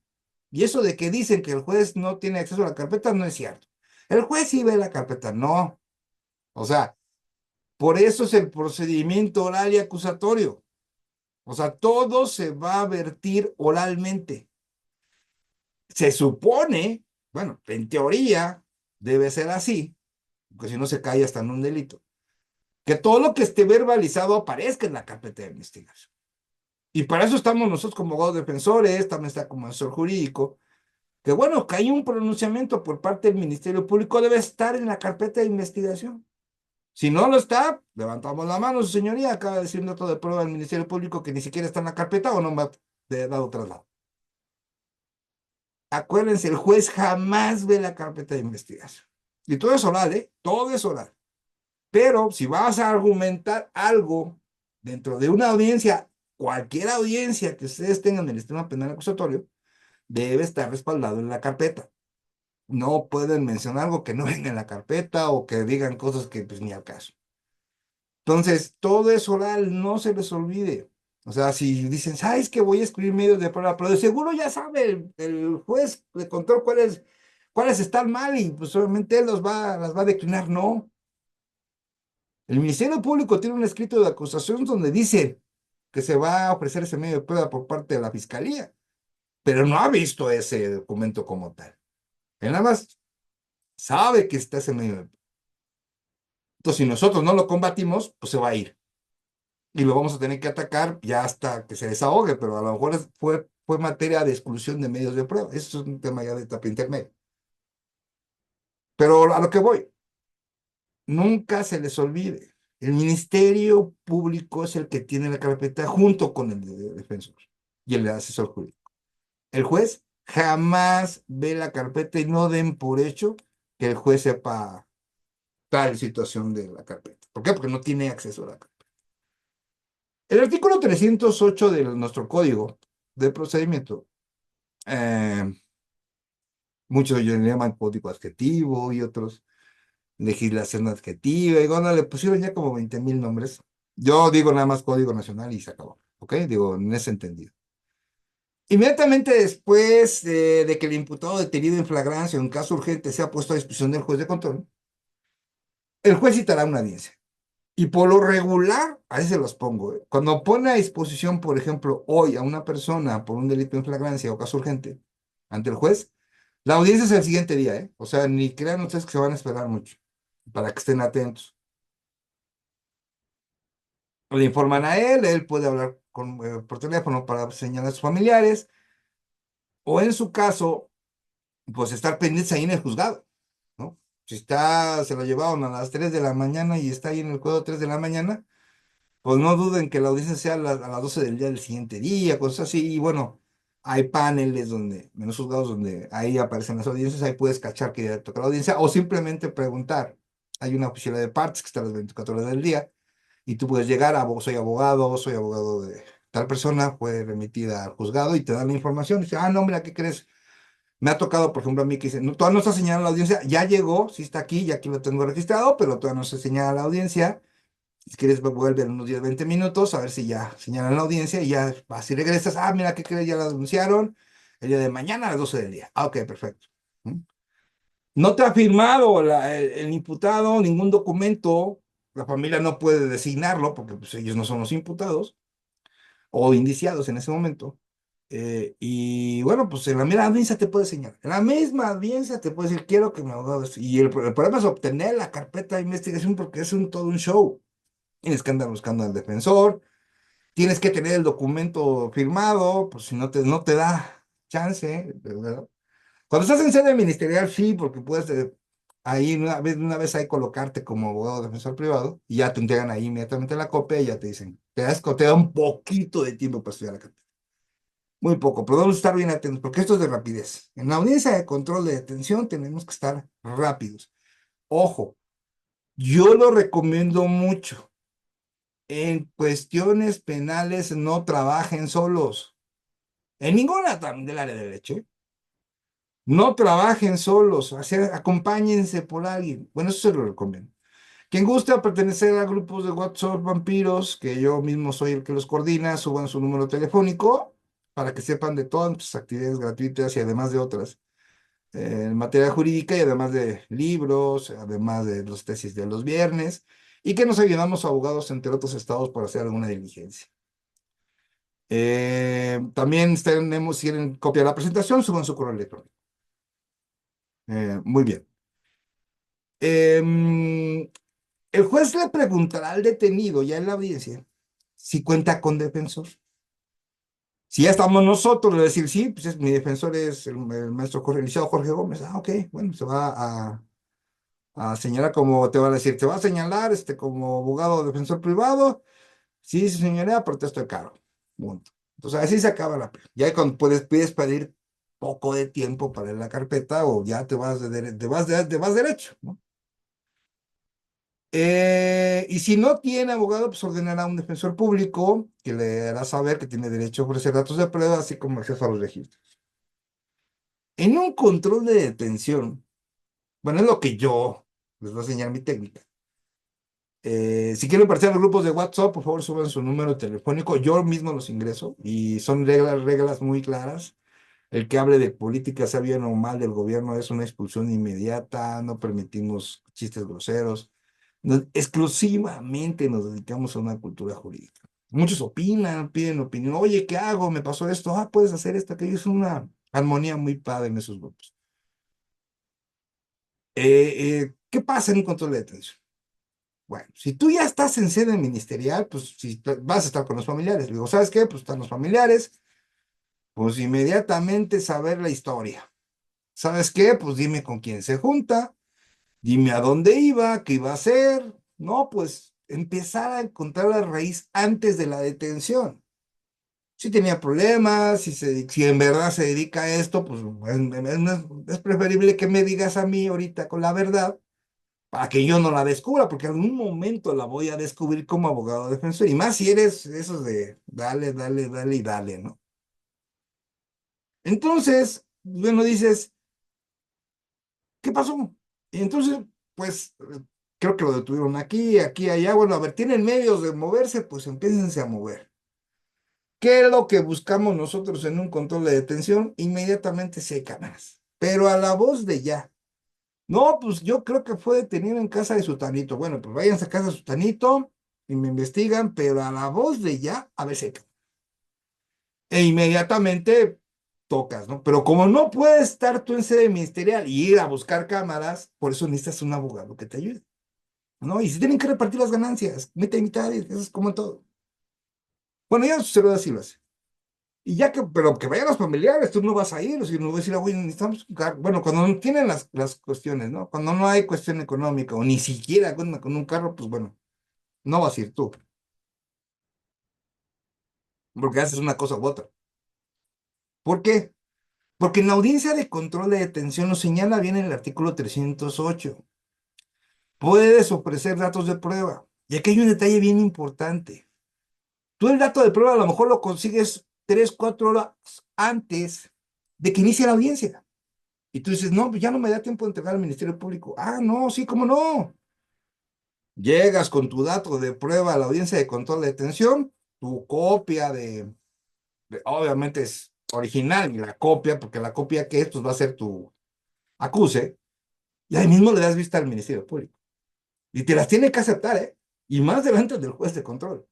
Y eso de que dicen que el juez no tiene acceso a la carpeta no es cierto. El juez sí ve la carpeta, no. O sea, por eso es el procedimiento oral y acusatorio. O sea, todo se va a vertir oralmente. Se supone, bueno, en teoría debe ser así, porque si no se cae hasta en un delito, que todo lo que esté verbalizado aparezca en la carpeta de investigación. Y para eso estamos nosotros como abogados defensores, también está como asesor jurídico, que bueno, que hay un pronunciamiento por parte del Ministerio Público, debe estar en la carpeta de investigación. Si no lo está, levantamos la mano, su señoría, acaba de decir un dato de prueba del Ministerio Público que ni siquiera está en la carpeta o no va de dado traslado. Acuérdense, el juez jamás ve la carpeta de investigación. Y todo es oral, ¿eh? Todo es oral. Pero si vas a argumentar algo dentro de una audiencia, cualquier audiencia que ustedes tengan en el sistema penal acusatorio, debe estar respaldado en la carpeta. No pueden mencionar algo que no venga en la carpeta o que digan cosas que pues ni al caso. Entonces, todo es oral, no se les olvide. O sea, si dicen, ¿sabes que voy a escribir medios de prueba? Pero de seguro ya sabe el juez de control cuáles están mal y pues obviamente él las va a declinar. No. El Ministerio Público tiene un escrito de acusación donde dice que se va a ofrecer ese medio de prueba por parte de la Fiscalía, pero no ha visto ese documento como tal. Él nada más sabe que está ese medio de prueba. Entonces, si nosotros no lo combatimos, pues se va a ir. Y lo vamos a tener que atacar ya hasta que se desahogue, pero a lo mejor fue materia de exclusión de medios de prueba. Eso es un tema ya de etapa intermedia. Pero a lo que voy, nunca se les olvide. El Ministerio Público es el que tiene la carpeta junto con el defensor y el asesor jurídico. El juez jamás ve la carpeta y no den por hecho que el juez sepa tal situación de la carpeta. ¿Por qué? Porque no tiene acceso a la carpeta. El artículo 308 de nuestro código de procedimiento, eh, muchos le llaman código adjetivo y otros legislación adjetiva, y bueno, le pusieron ya como 20,000 nombres. Yo digo nada más Código Nacional y se acabó, ¿ok? Digo, en ese entendido. Inmediatamente después de que el imputado detenido en flagrancia o en caso urgente sea puesto a disposición del juez de control, el juez citará una audiencia. Y por lo regular, ahí se los pongo, cuando pone a disposición, por ejemplo, hoy a una persona por un delito en flagrancia o caso urgente ante el juez, la audiencia es el siguiente día, ¿eh? O sea, ni crean ustedes que se van a esperar mucho, para que estén atentos. Le informan a él puede hablar por teléfono para señalar a sus familiares, o en su caso, pues estar pendientes ahí en el juzgado, ¿no? Si se lo llevaron a las 3 de la mañana y está ahí en el juego a 3 de la mañana, pues no duden que la audiencia sea a las 12 del día del siguiente día, cosas así. Y bueno, hay paneles menos juzgados donde ahí aparecen las audiencias, ahí puedes cachar que ya toca la audiencia o simplemente preguntar. Hay una oficina de partes que está a las 24 horas del día y tú puedes llegar a, soy abogado de tal persona, fue remitida al juzgado y te dan la información. Y dice, ah, no, mira, ¿qué crees? Me ha tocado, por ejemplo, a mí que dice, no, todavía no está señalada la audiencia, ya llegó, sí está aquí, ya aquí lo tengo registrado, pero todavía no se señala la audiencia. Si quieres, vuelve en unos 10, 20 minutos a ver si ya señalan la audiencia y ya vas y regresas. Ah, mira, ¿qué crees? Ya la denunciaron el día de mañana a las 12 del día. Ah, ok, perfecto. ¿Mm? No te ha firmado el imputado ningún documento, la familia no puede designarlo porque pues, ellos no son los imputados o indiciados en ese momento. Y bueno, pues en la misma audiencia te puede señalar. En la misma audiencia te puede decir, quiero que me abogado. Y el problema es obtener la carpeta de investigación porque es todo un show. Tienes que andar buscando al defensor, tienes que tener el documento firmado, pues si no te da chance, ¿verdad? Cuando estás en sede ministerial, sí, porque puedes ahí una vez ahí colocarte como abogado defensor privado y ya te entregan ahí inmediatamente la copia y ya te dicen, te da un poquito de tiempo para estudiar la carta. Muy poco, pero debemos estar bien atentos porque esto es de rapidez. En la audiencia de control de detención tenemos que estar rápidos. Ojo, yo lo recomiendo mucho. En cuestiones penales no trabajen solos. en ninguna del área de derecho, ¿eh? No trabajen solos, acompáñense por alguien. Bueno, eso se lo recomiendo. Quien gusta pertenecer a grupos de WhatsApp vampiros, que yo mismo soy el que los coordina, suban su número telefónico para que sepan de todas nuestras actividades gratuitas y además de otras en materia jurídica y además de libros, además de los tesis de los viernes y que nos ayudamos a abogados entre otros estados para hacer alguna diligencia. También tenemos, si quieren copia de la presentación, suban su correo electrónico. Muy bien. El juez le preguntará al detenido ya en la audiencia si cuenta con defensor. Si ya estamos nosotros, le decir, sí, pues mi defensor es el maestro Jorge, el licenciado Jorge Gómez. Ah, ok, bueno, se va a señalar como, te va a decir, te va a señalar como abogado defensor privado. Sí, sí, señoría, protesto de cargo. Punto. Entonces, así se acaba la pena. Ya cuando pides pedir poco de tiempo para la carpeta o ya te vas, te vas derecho, ¿no? Y si no tiene abogado, pues ordenará a un defensor público que le hará saber que tiene derecho a ofrecer datos de prueba, así como acceso a los registros. En un control de detención, bueno, es lo que yo les voy a enseñar mi técnica. Si quieren participar en los grupos de WhatsApp, por favor suban su número telefónico. Yo mismo los ingreso y son reglas muy claras. El que hable de política, sea bien o mal del gobierno, es una expulsión inmediata. No permitimos chistes groseros. Exclusivamente nos dedicamos a una cultura jurídica. Muchos opinan, piden opinión. Oye, ¿qué hago? Me pasó esto. Ah, puedes hacer esto, que es una armonía muy padre en esos grupos. ¿Qué pasa en un control de detención? Bueno, si tú ya estás en sede ministerial, pues si vas a estar con los familiares. Le digo, ¿sabes qué? Pues están los familiares, pues inmediatamente saber la historia. ¿Sabes qué? Pues dime con quién se junta, dime a dónde iba, qué iba a hacer. No, pues empezar a encontrar la raíz antes de la detención. Si tenía problemas, si en verdad se dedica a esto, pues es preferible que me digas a mí ahorita con la verdad para que yo no la descubra, porque en algún momento la voy a descubrir como abogado defensor, y más si eres esos de dale, dale, dale y dale, ¿no? Entonces, bueno, dices, ¿qué pasó? Y entonces, pues, creo que lo detuvieron aquí, aquí, allá, bueno, a ver, tienen medios de moverse, pues empiécense a mover. ¿Qué es lo que buscamos nosotros en un control de detención? Inmediatamente si hay cámaras, pero a la voz de ya. No, pues yo creo que fue detenido en casa de Sutanito. Bueno, pues váyanse a casa de Sutanito y me investigan, pero a la voz de ya, a ver si hay cámaras. E inmediatamente tocas, ¿no? Pero como no puedes estar tú en sede ministerial y ir a buscar cámaras, por eso necesitas un abogado que te ayude, ¿no? Y si tienen que repartir las ganancias, mitad y mitad, eso es como en todo. Bueno, ya se lo así lo hace. Y ya que, pero que vayan los familiares, tú no vas a ir, o si no vas a decir, güey, necesitamos un carro. Bueno, cuando no tienen las cuestiones, ¿no? Cuando no hay cuestión económica, o ni siquiera con un carro, pues bueno, no vas a ir tú, porque haces una cosa u otra. ¿Por qué? Porque en la audiencia de control de detención lo señala bien en el artículo 308. Puedes ofrecer datos de prueba. Y aquí hay un detalle bien importante. Tú el dato de prueba a lo mejor lo consigues 3, 4 horas antes de que inicie la audiencia. Y tú dices, no, pues ya no me da tiempo de entregar al Ministerio Público. Ah, no, sí, cómo no. Llegas con tu dato de prueba a la audiencia de control de detención, tu copia obviamente es original y la copia, porque la copia que es, pues va a ser tu acuse, y ahí mismo le das vista al Ministerio Público. Y te las tiene que aceptar, ¿eh? Y más delante del juez de control.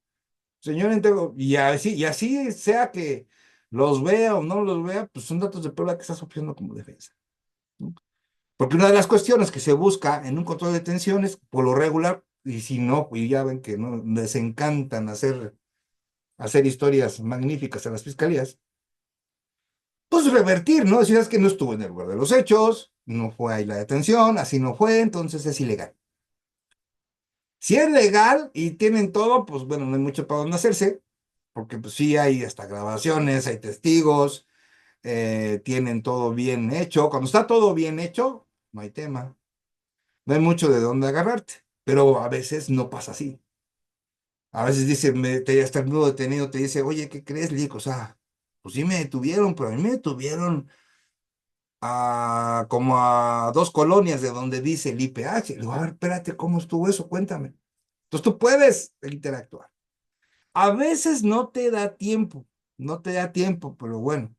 Señor Entero, y así sea que los vea o no los vea, pues son datos de prueba que estás ofreciendo como defensa, ¿no? Porque una de las cuestiones que se busca en un control de detenciones, por lo regular, y si no, y ya ven que no les encantan hacer historias magníficas a las fiscalías, pues revertir, ¿no? Decir, es que no estuvo en el lugar de los hechos, no fue ahí la detención, así no fue, entonces es ilegal. Si es legal y tienen todo, pues bueno, no hay mucho para dónde hacerse, porque pues sí hay hasta grabaciones, hay testigos, tienen todo bien hecho. Cuando está todo bien hecho, no hay tema. No hay mucho de dónde agarrarte, pero a veces no pasa así. A veces dice, te está el nudo detenido, te dice, oye, ¿qué crees, Lico? O sea, Pues sí me detuvieron, pero a mí me detuvieron como a 2 colonias de donde dice el IPH. Le digo, a ver, espérate, ¿cómo estuvo eso? Cuéntame. Entonces tú puedes interactuar. A veces no te da tiempo, no te da tiempo, pero bueno,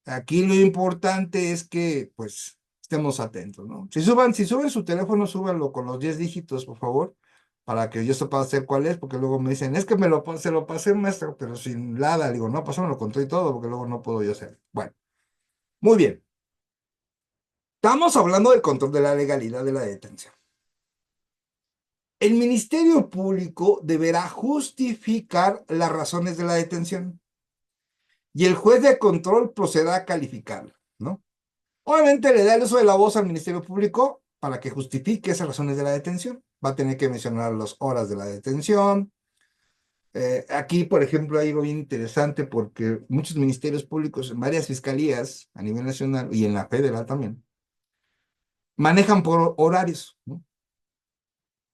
aquí lo importante es que, pues, estemos atentos, ¿no? Si suben su teléfono, súbanlo con los 10 dígitos, por favor, para que yo sepa hacer cuál es, porque luego me dicen, es que se lo pasé, maestro, pero sin nada. Le digo, no, pues me lo conté y todo, porque luego no puedo yo hacer. Bueno, muy bien. Estamos hablando del control de la legalidad de la detención. El Ministerio Público deberá justificar las razones de la detención y el juez de control procederá a calificarla, ¿no? Obviamente le da el uso de la voz al Ministerio Público para que justifique esas razones de la detención. Va a tener que mencionar las horas de la detención. Aquí, por ejemplo, hay algo bien interesante porque muchos ministerios públicos en varias fiscalías a nivel nacional y en la federal también manejan por horarios, ¿no?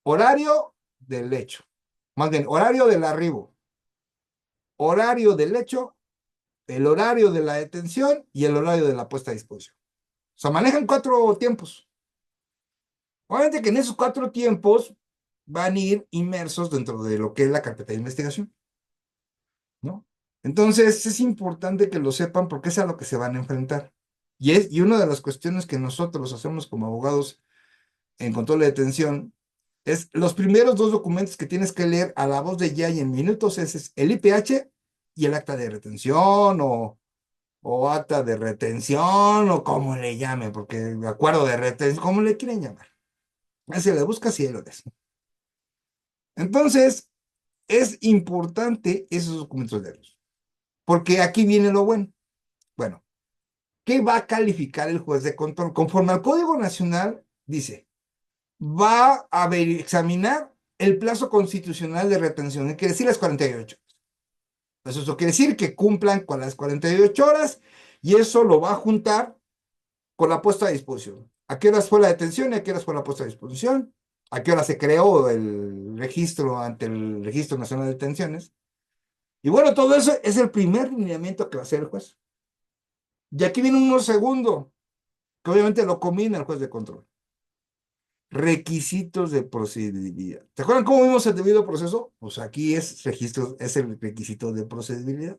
Horario del hecho, más bien, horario del arribo, horario del hecho, el horario de la detención y el horario de la puesta a disposición. O sea, manejan 4 tiempos. Obviamente que en esos 4 tiempos van a ir inmersos dentro de lo que es la carpeta de investigación, ¿no? Entonces es importante que lo sepan porque es a lo que se van a enfrentar. Y una de las cuestiones que nosotros hacemos como abogados en control de detención es los primeros 2 documentos que tienes que leer a la voz de ya y en minutos es el IPH y el acta de retención o acta de retención o como le llame, porque acuerdo de retención, como le quieren llamar. Así le buscas y ahí lo ves. Entonces, es importante esos documentos leerlos, porque aquí viene lo bueno. Bueno, ¿qué va a calificar el juez de control? Conforme al Código Nacional, dice, va a examinar el plazo constitucional de retención, quiere decir las 48 horas. Pues eso quiere decir que cumplan con las 48 horas y eso lo va a juntar con la puesta a disposición. ¿A qué horas fue la detención y a qué horas fue la puesta a disposición? ¿A qué hora se creó el registro ante el Registro Nacional de Detenciones? Y bueno, todo eso es el primer lineamiento que va a hacer el juez. Y aquí viene uno segundo, que obviamente lo combina el juez de control. Requisitos de procedibilidad. ¿Te acuerdan cómo vimos el debido proceso? Pues aquí es el requisito de procedibilidad.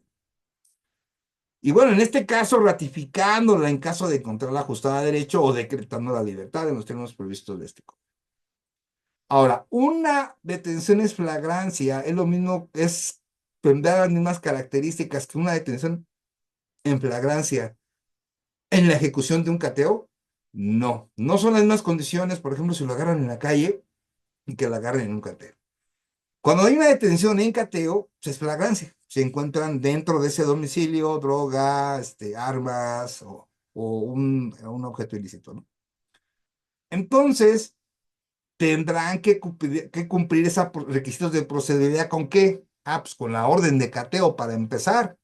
Y bueno, en este caso, ratificándola en caso de encontrarla ajustada a derecho o decretando la libertad en los términos previstos de este código. Ahora, una detención es flagrancia, es lo mismo, tendrá las mismas características que una detención en flagrancia en la ejecución de un cateo. No, no son las mismas condiciones, por ejemplo, si lo agarran en la calle y que lo agarren en un cateo. Cuando hay una detención en cateo, pues es flagrancia. Se encuentran dentro de ese domicilio droga, armas o un objeto ilícito, ¿no? Entonces, tendrán que cumplir esos requisitos de procedibilidad ¿con qué? Pues con la orden de cateo para empezar.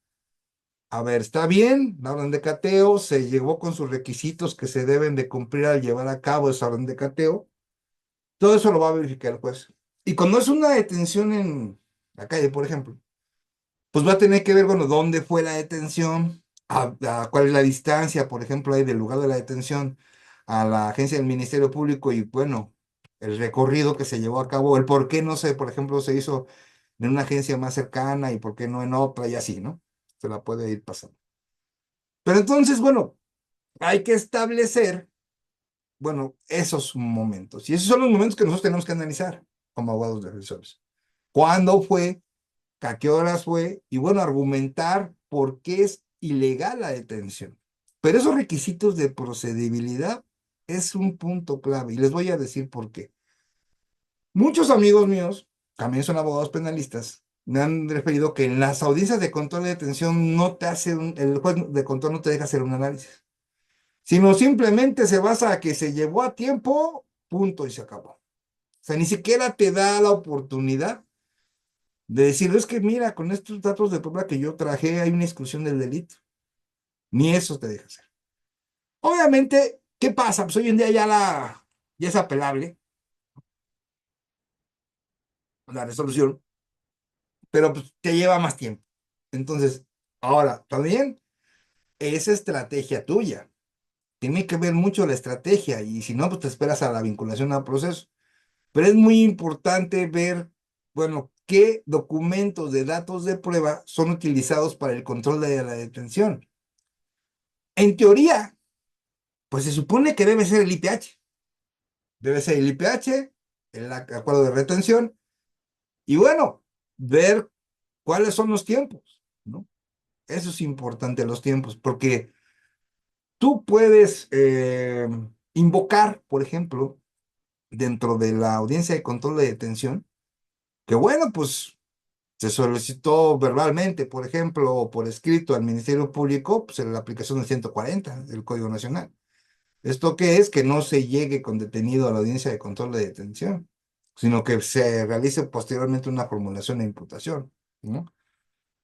A ver, está bien, la orden de cateo se llevó con sus requisitos que se deben de cumplir al llevar a cabo esa orden de cateo. Todo eso lo va a verificar el juez. Y cuando es una detención en la calle, por ejemplo, pues va a tener que ver, bueno, dónde fue la detención, cuál es la distancia, por ejemplo, ahí del lugar de la detención a la agencia del Ministerio Público y, bueno, el recorrido que se llevó a cabo, el por qué no se, por ejemplo, se hizo en una agencia más cercana y por qué no en otra y así, ¿no? Se la puede ir pasando. Pero entonces, bueno, hay que establecer, bueno, esos momentos. Y esos son los momentos que nosotros tenemos que analizar como abogados defensores. ¿Cuándo fue? ¿A qué horas fue? Y bueno, argumentar por qué es ilegal la detención. Pero esos requisitos de procedibilidad es un punto clave y les voy a decir por qué. Muchos amigos míos, también son abogados penalistas, me han referido que en las audiencias de control de detención no te hace el juez de control no te deja hacer un análisis, sino simplemente se basa a que se llevó a tiempo, punto y se acabó. O sea, ni siquiera te da la oportunidad de decir, es que mira, con estos datos de prueba que yo traje hay una exclusión del delito. Ni eso te deja hacer. Obviamente, ¿qué pasa? Pues hoy en día ya es apelable la resolución, pero pues te lleva más tiempo. Entonces, Ahora, también es estrategia tuya. Tiene que ver mucho la estrategia y si no, pues te esperas a la vinculación al proceso. Pero es muy importante ver, bueno, qué documentos de datos de prueba son utilizados para el control de la detención. En teoría, pues se supone que debe ser el IPH. Debe ser el IPH, el acuerdo de retención, y bueno, ver cuáles son los tiempos, ¿no? Eso es importante, los tiempos, porque tú puedes invocar, por ejemplo, dentro de la audiencia de control de detención, que bueno, pues se solicitó verbalmente, por ejemplo, o por escrito al Ministerio Público, pues en la aplicación del 140 del Código Nacional. ¿Esto qué es? Que no se llegue con detenido a la audiencia de control de detención, sino que se realice posteriormente una formulación de imputación, ¿no?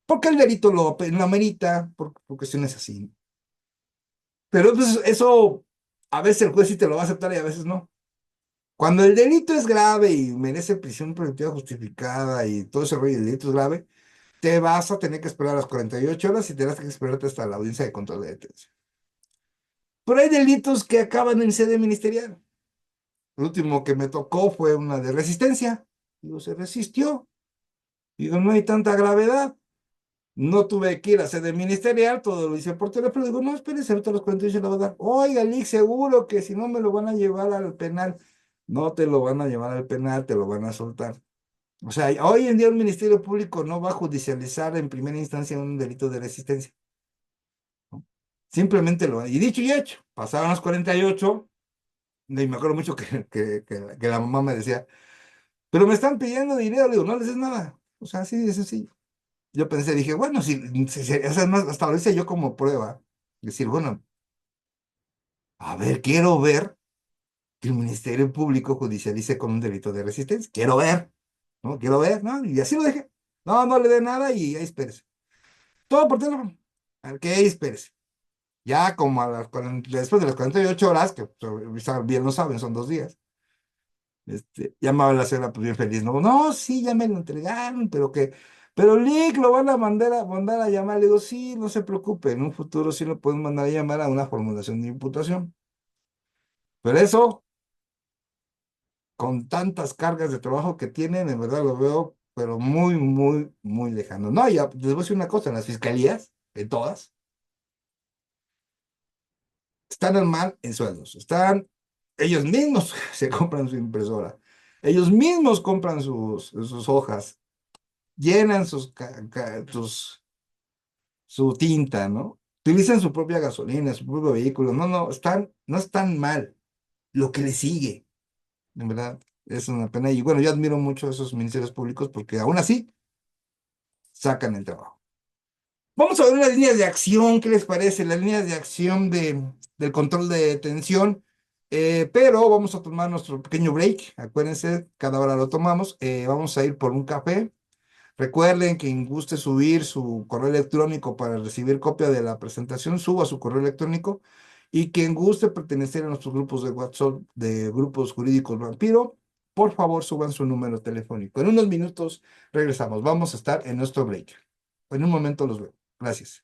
Porque el delito lo amerita, por cuestiones así. Pero pues eso, a veces el juez sí te lo va a aceptar y a veces no. Cuando el delito es grave y merece prisión preventiva justificada y todo ese rollo de delito es grave, te vas a tener que esperar las 48 horas y tendrás que esperarte hasta la audiencia de control de detención. Pero hay delitos que acaban en sede ministerial. El último que me tocó fue una de resistencia. Digo, se resistió. Digo, no hay tanta gravedad. No tuve que ir a sede ministerial, todo lo hice por teléfono. Digo, no, espérese, ahorita los 48 lo voy a dar. Oiga, Lick, seguro que si no me lo van a llevar al penal. No te lo van a llevar al penal, te lo van a soltar. O sea, hoy en día el Ministerio Público no va a judicializar en primera instancia un delito de resistencia, ¿no? Simplemente lo. Y dicho y hecho, pasaron las 48, y me acuerdo mucho que la mamá me decía, pero me están pidiendo dinero, le digo, no les des nada. O sea, así de sencillo. Yo pensé, dije, bueno, o sea, hasta lo hice yo como prueba. Decir, bueno, a ver, quiero ver que el Ministerio Público judicialice con un delito de resistencia. Quiero ver, ¿no? Quiero ver, ¿no? Y así lo dejé. No, no le dé nada y ahí espérese. Todo por teléfono. Ok, espérese. Ya como después de las 48 horas, que pues, bien lo saben, son 2 días. Llamaba a la señora pues bien feliz, no, no, sí, ya me lo entregaron, pero Lick lo van a mandar a llamar, le digo, sí, no se preocupe, en un futuro sí lo pueden mandar a llamar a una formulación de imputación, pero eso, con tantas cargas de trabajo que tienen, en verdad lo veo, pero muy, muy, muy lejano. No, ya, les voy a decir una cosa, en las fiscalías, en todas, están al mal en sueldos, ellos mismos se compran su impresora, ellos mismos compran sus hojas, llenan su tinta, ¿no? Utilizan su propia gasolina, su propio vehículo. No, no, no están mal. Lo que le sigue, en verdad, es una pena. Y bueno, yo admiro mucho a esos ministerios públicos porque aún así sacan el trabajo. Vamos a ver las líneas de acción, ¿qué les parece? Las líneas de acción del control de detención. Pero vamos a tomar nuestro pequeño break. Acuérdense, cada hora lo tomamos. Vamos a ir por un café. Recuerden, quien guste subir su correo electrónico para recibir copia de la presentación, suba su correo electrónico. Y quien guste pertenecer a nuestros grupos de WhatsApp de grupos jurídicos Vampiro, por favor suban su número telefónico. En unos minutos regresamos. Vamos a estar en nuestro break. En un momento los veo. Gracias.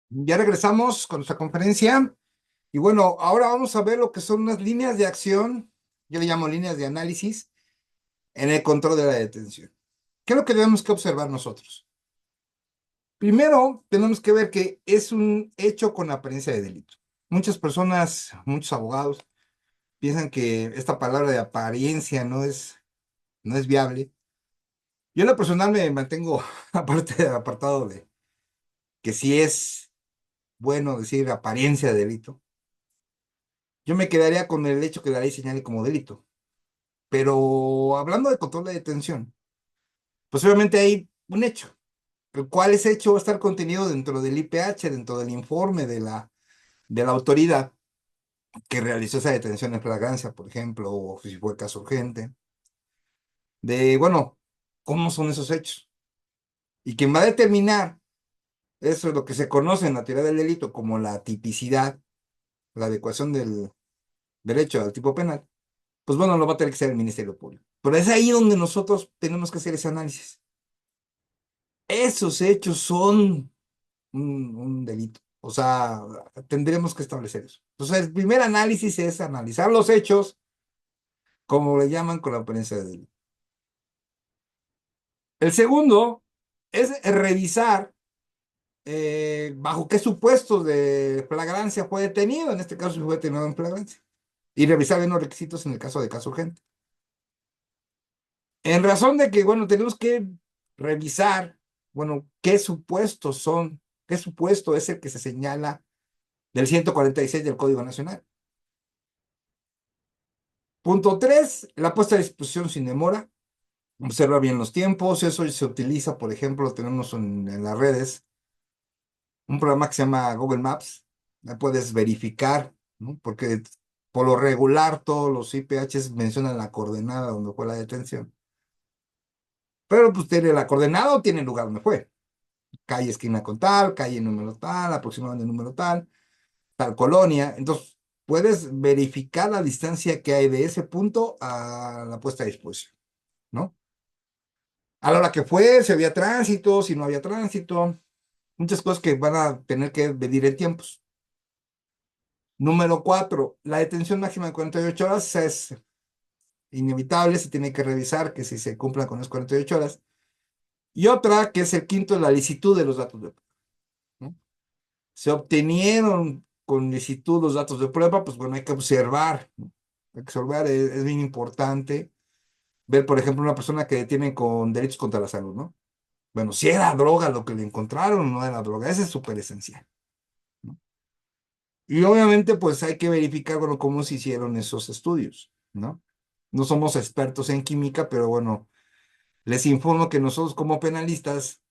Ya regresamos con nuestra conferencia y bueno, ahora vamos a ver lo que son unas líneas de acción, yo le llamo líneas de análisis en el control de la detención. ¿Qué es lo que debemos que observar nosotros? Primero, tenemos que ver que es un hecho con apariencia de delito. Muchas personas, muchos abogados piensan que esta palabra de apariencia no es viable. Yo en lo personal me mantengo aparte, apartado de que si es bueno decir apariencia de delito. Yo me quedaría con el hecho que la ley señale como delito. Pero hablando de control de detención, pues obviamente hay un hecho, el cual ese hecho va a estar contenido dentro del IPH, dentro del informe de la autoridad que realizó esa detención en flagrancia, por ejemplo, o si fue caso urgente, de, bueno, cómo son esos hechos. Y quien va a determinar, eso es lo que se conoce en la teoría del delito como la tipicidad, la adecuación del derecho al tipo penal, pues bueno, lo va a tener que ser el Ministerio Público. Pero es ahí donde nosotros tenemos que hacer ese análisis. Esos hechos son un delito. O sea, tendremos que establecer eso. Entonces, el primer análisis es analizar los hechos, como le llaman con la apariencia de delito. El segundo es revisar bajo qué supuestos de flagrancia fue detenido, en este caso fue detenido en flagrancia, y revisar bien los requisitos en el caso de caso urgente. En razón de que, bueno, tenemos que revisar, bueno, qué supuestos son, qué supuesto es el que se señala del 146 del Código Nacional. Punto 3, la puesta a disposición sin demora. Observa bien los tiempos. Eso se utiliza, por ejemplo, tenemos en las redes un programa que se llama Google Maps. La puedes verificar, ¿no? Porque por lo regular todos los IPHs mencionan la coordenada donde fue la detención. Pero pues tiene la coordenada o tiene el lugar donde fue. Calle esquina con tal, calle número tal, aproximadamente número tal, tal colonia. Entonces, puedes verificar la distancia que hay de ese punto a la puesta a disposición, ¿no? A la hora que fue, si había tránsito, si no había tránsito, muchas cosas que van a tener que medir en tiempos. Número 4, la detención máxima de 48 horas es inevitable, se tiene que revisar que si se cumplan con las 48 horas. Y otra, que es el quinto, la licitud de los datos de prueba, ¿no? Se obtenieron con licitud los datos de prueba, pues bueno, hay que observar, ¿no? Hay que observar, es bien importante ver, por ejemplo, una persona que detienen con delitos contra la salud, ¿no? Bueno, si era droga lo que le encontraron o no era droga, eso es súper esencial, ¿no? Y obviamente, pues hay que verificar, bueno, cómo se hicieron esos estudios, ¿no? No somos expertos en química, pero bueno, les informo que nosotros como penalistas,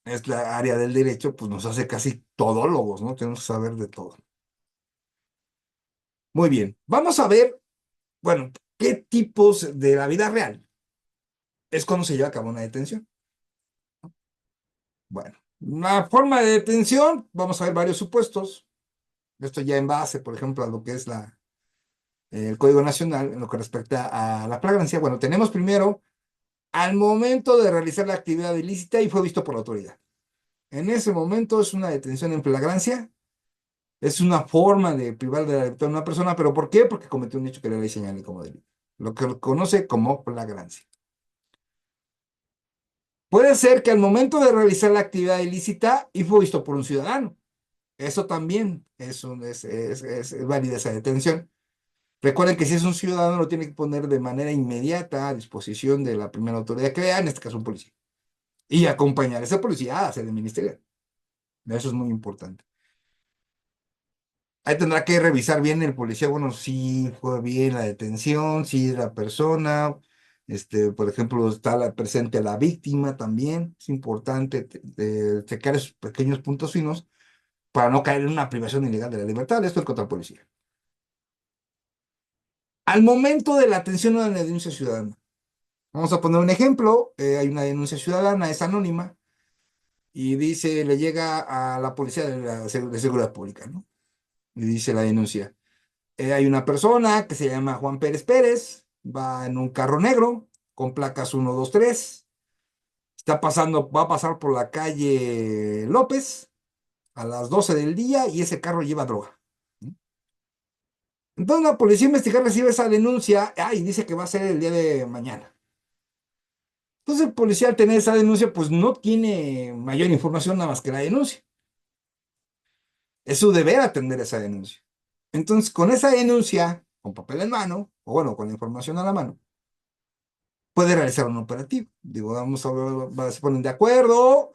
es la área del derecho, pues nos hace casi todólogos, ¿no? Tenemos que saber de todo. Muy bien, vamos a ver, bueno, qué tipos de la vida real es cuando se lleva a cabo una detención. Bueno, la forma de detención, vamos a ver varios supuestos. Esto ya en base, por ejemplo, a lo que es el Código Nacional en lo que respecta a la flagrancia. Bueno, tenemos primero al momento de realizar la actividad ilícita y fue visto por la autoridad. En ese momento es una detención en flagrancia, es una forma de privar de la libertad a una persona, pero ¿por qué? Porque cometió un hecho que la ley señala como delito, lo que conoce como flagrancia. Puede ser que al momento de realizar la actividad ilícita y fue visto por un ciudadano. Eso también es válida esa detención. Recuerden que si es un ciudadano, lo tiene que poner de manera inmediata a disposición de la primera autoridad que vea, en este caso un policía. Y acompañar a ese policía a hacer el ministerio. Eso es muy importante. Ahí tendrá que revisar bien el policía, bueno, si fue bien la detención, si es la persona, por ejemplo, está presente la víctima también. Es importante checar esos pequeños puntos finos para no caer en una privación ilegal de la libertad. Esto es contra la policía. Al momento de la atención a la denuncia ciudadana, vamos a poner un ejemplo, hay una denuncia ciudadana, es anónima, y dice, le llega a la policía de seguridad pública, ¿no? Y dice la denuncia. Hay una persona que se llama Juan Pérez Pérez, va en un carro negro con placas 123, va a pasar por la calle López a las 12 del día y ese carro lleva droga. Entonces la policía investigadora recibe esa denuncia, y dice que va a ser el día de mañana. Entonces el policía al tener esa denuncia, pues no tiene mayor información nada más que la denuncia. Es su deber atender esa denuncia. Entonces, con esa denuncia, con papel en mano, o bueno, con la información a la mano, puede realizar un operativo. Digo, vamos a ver, se ponen de acuerdo,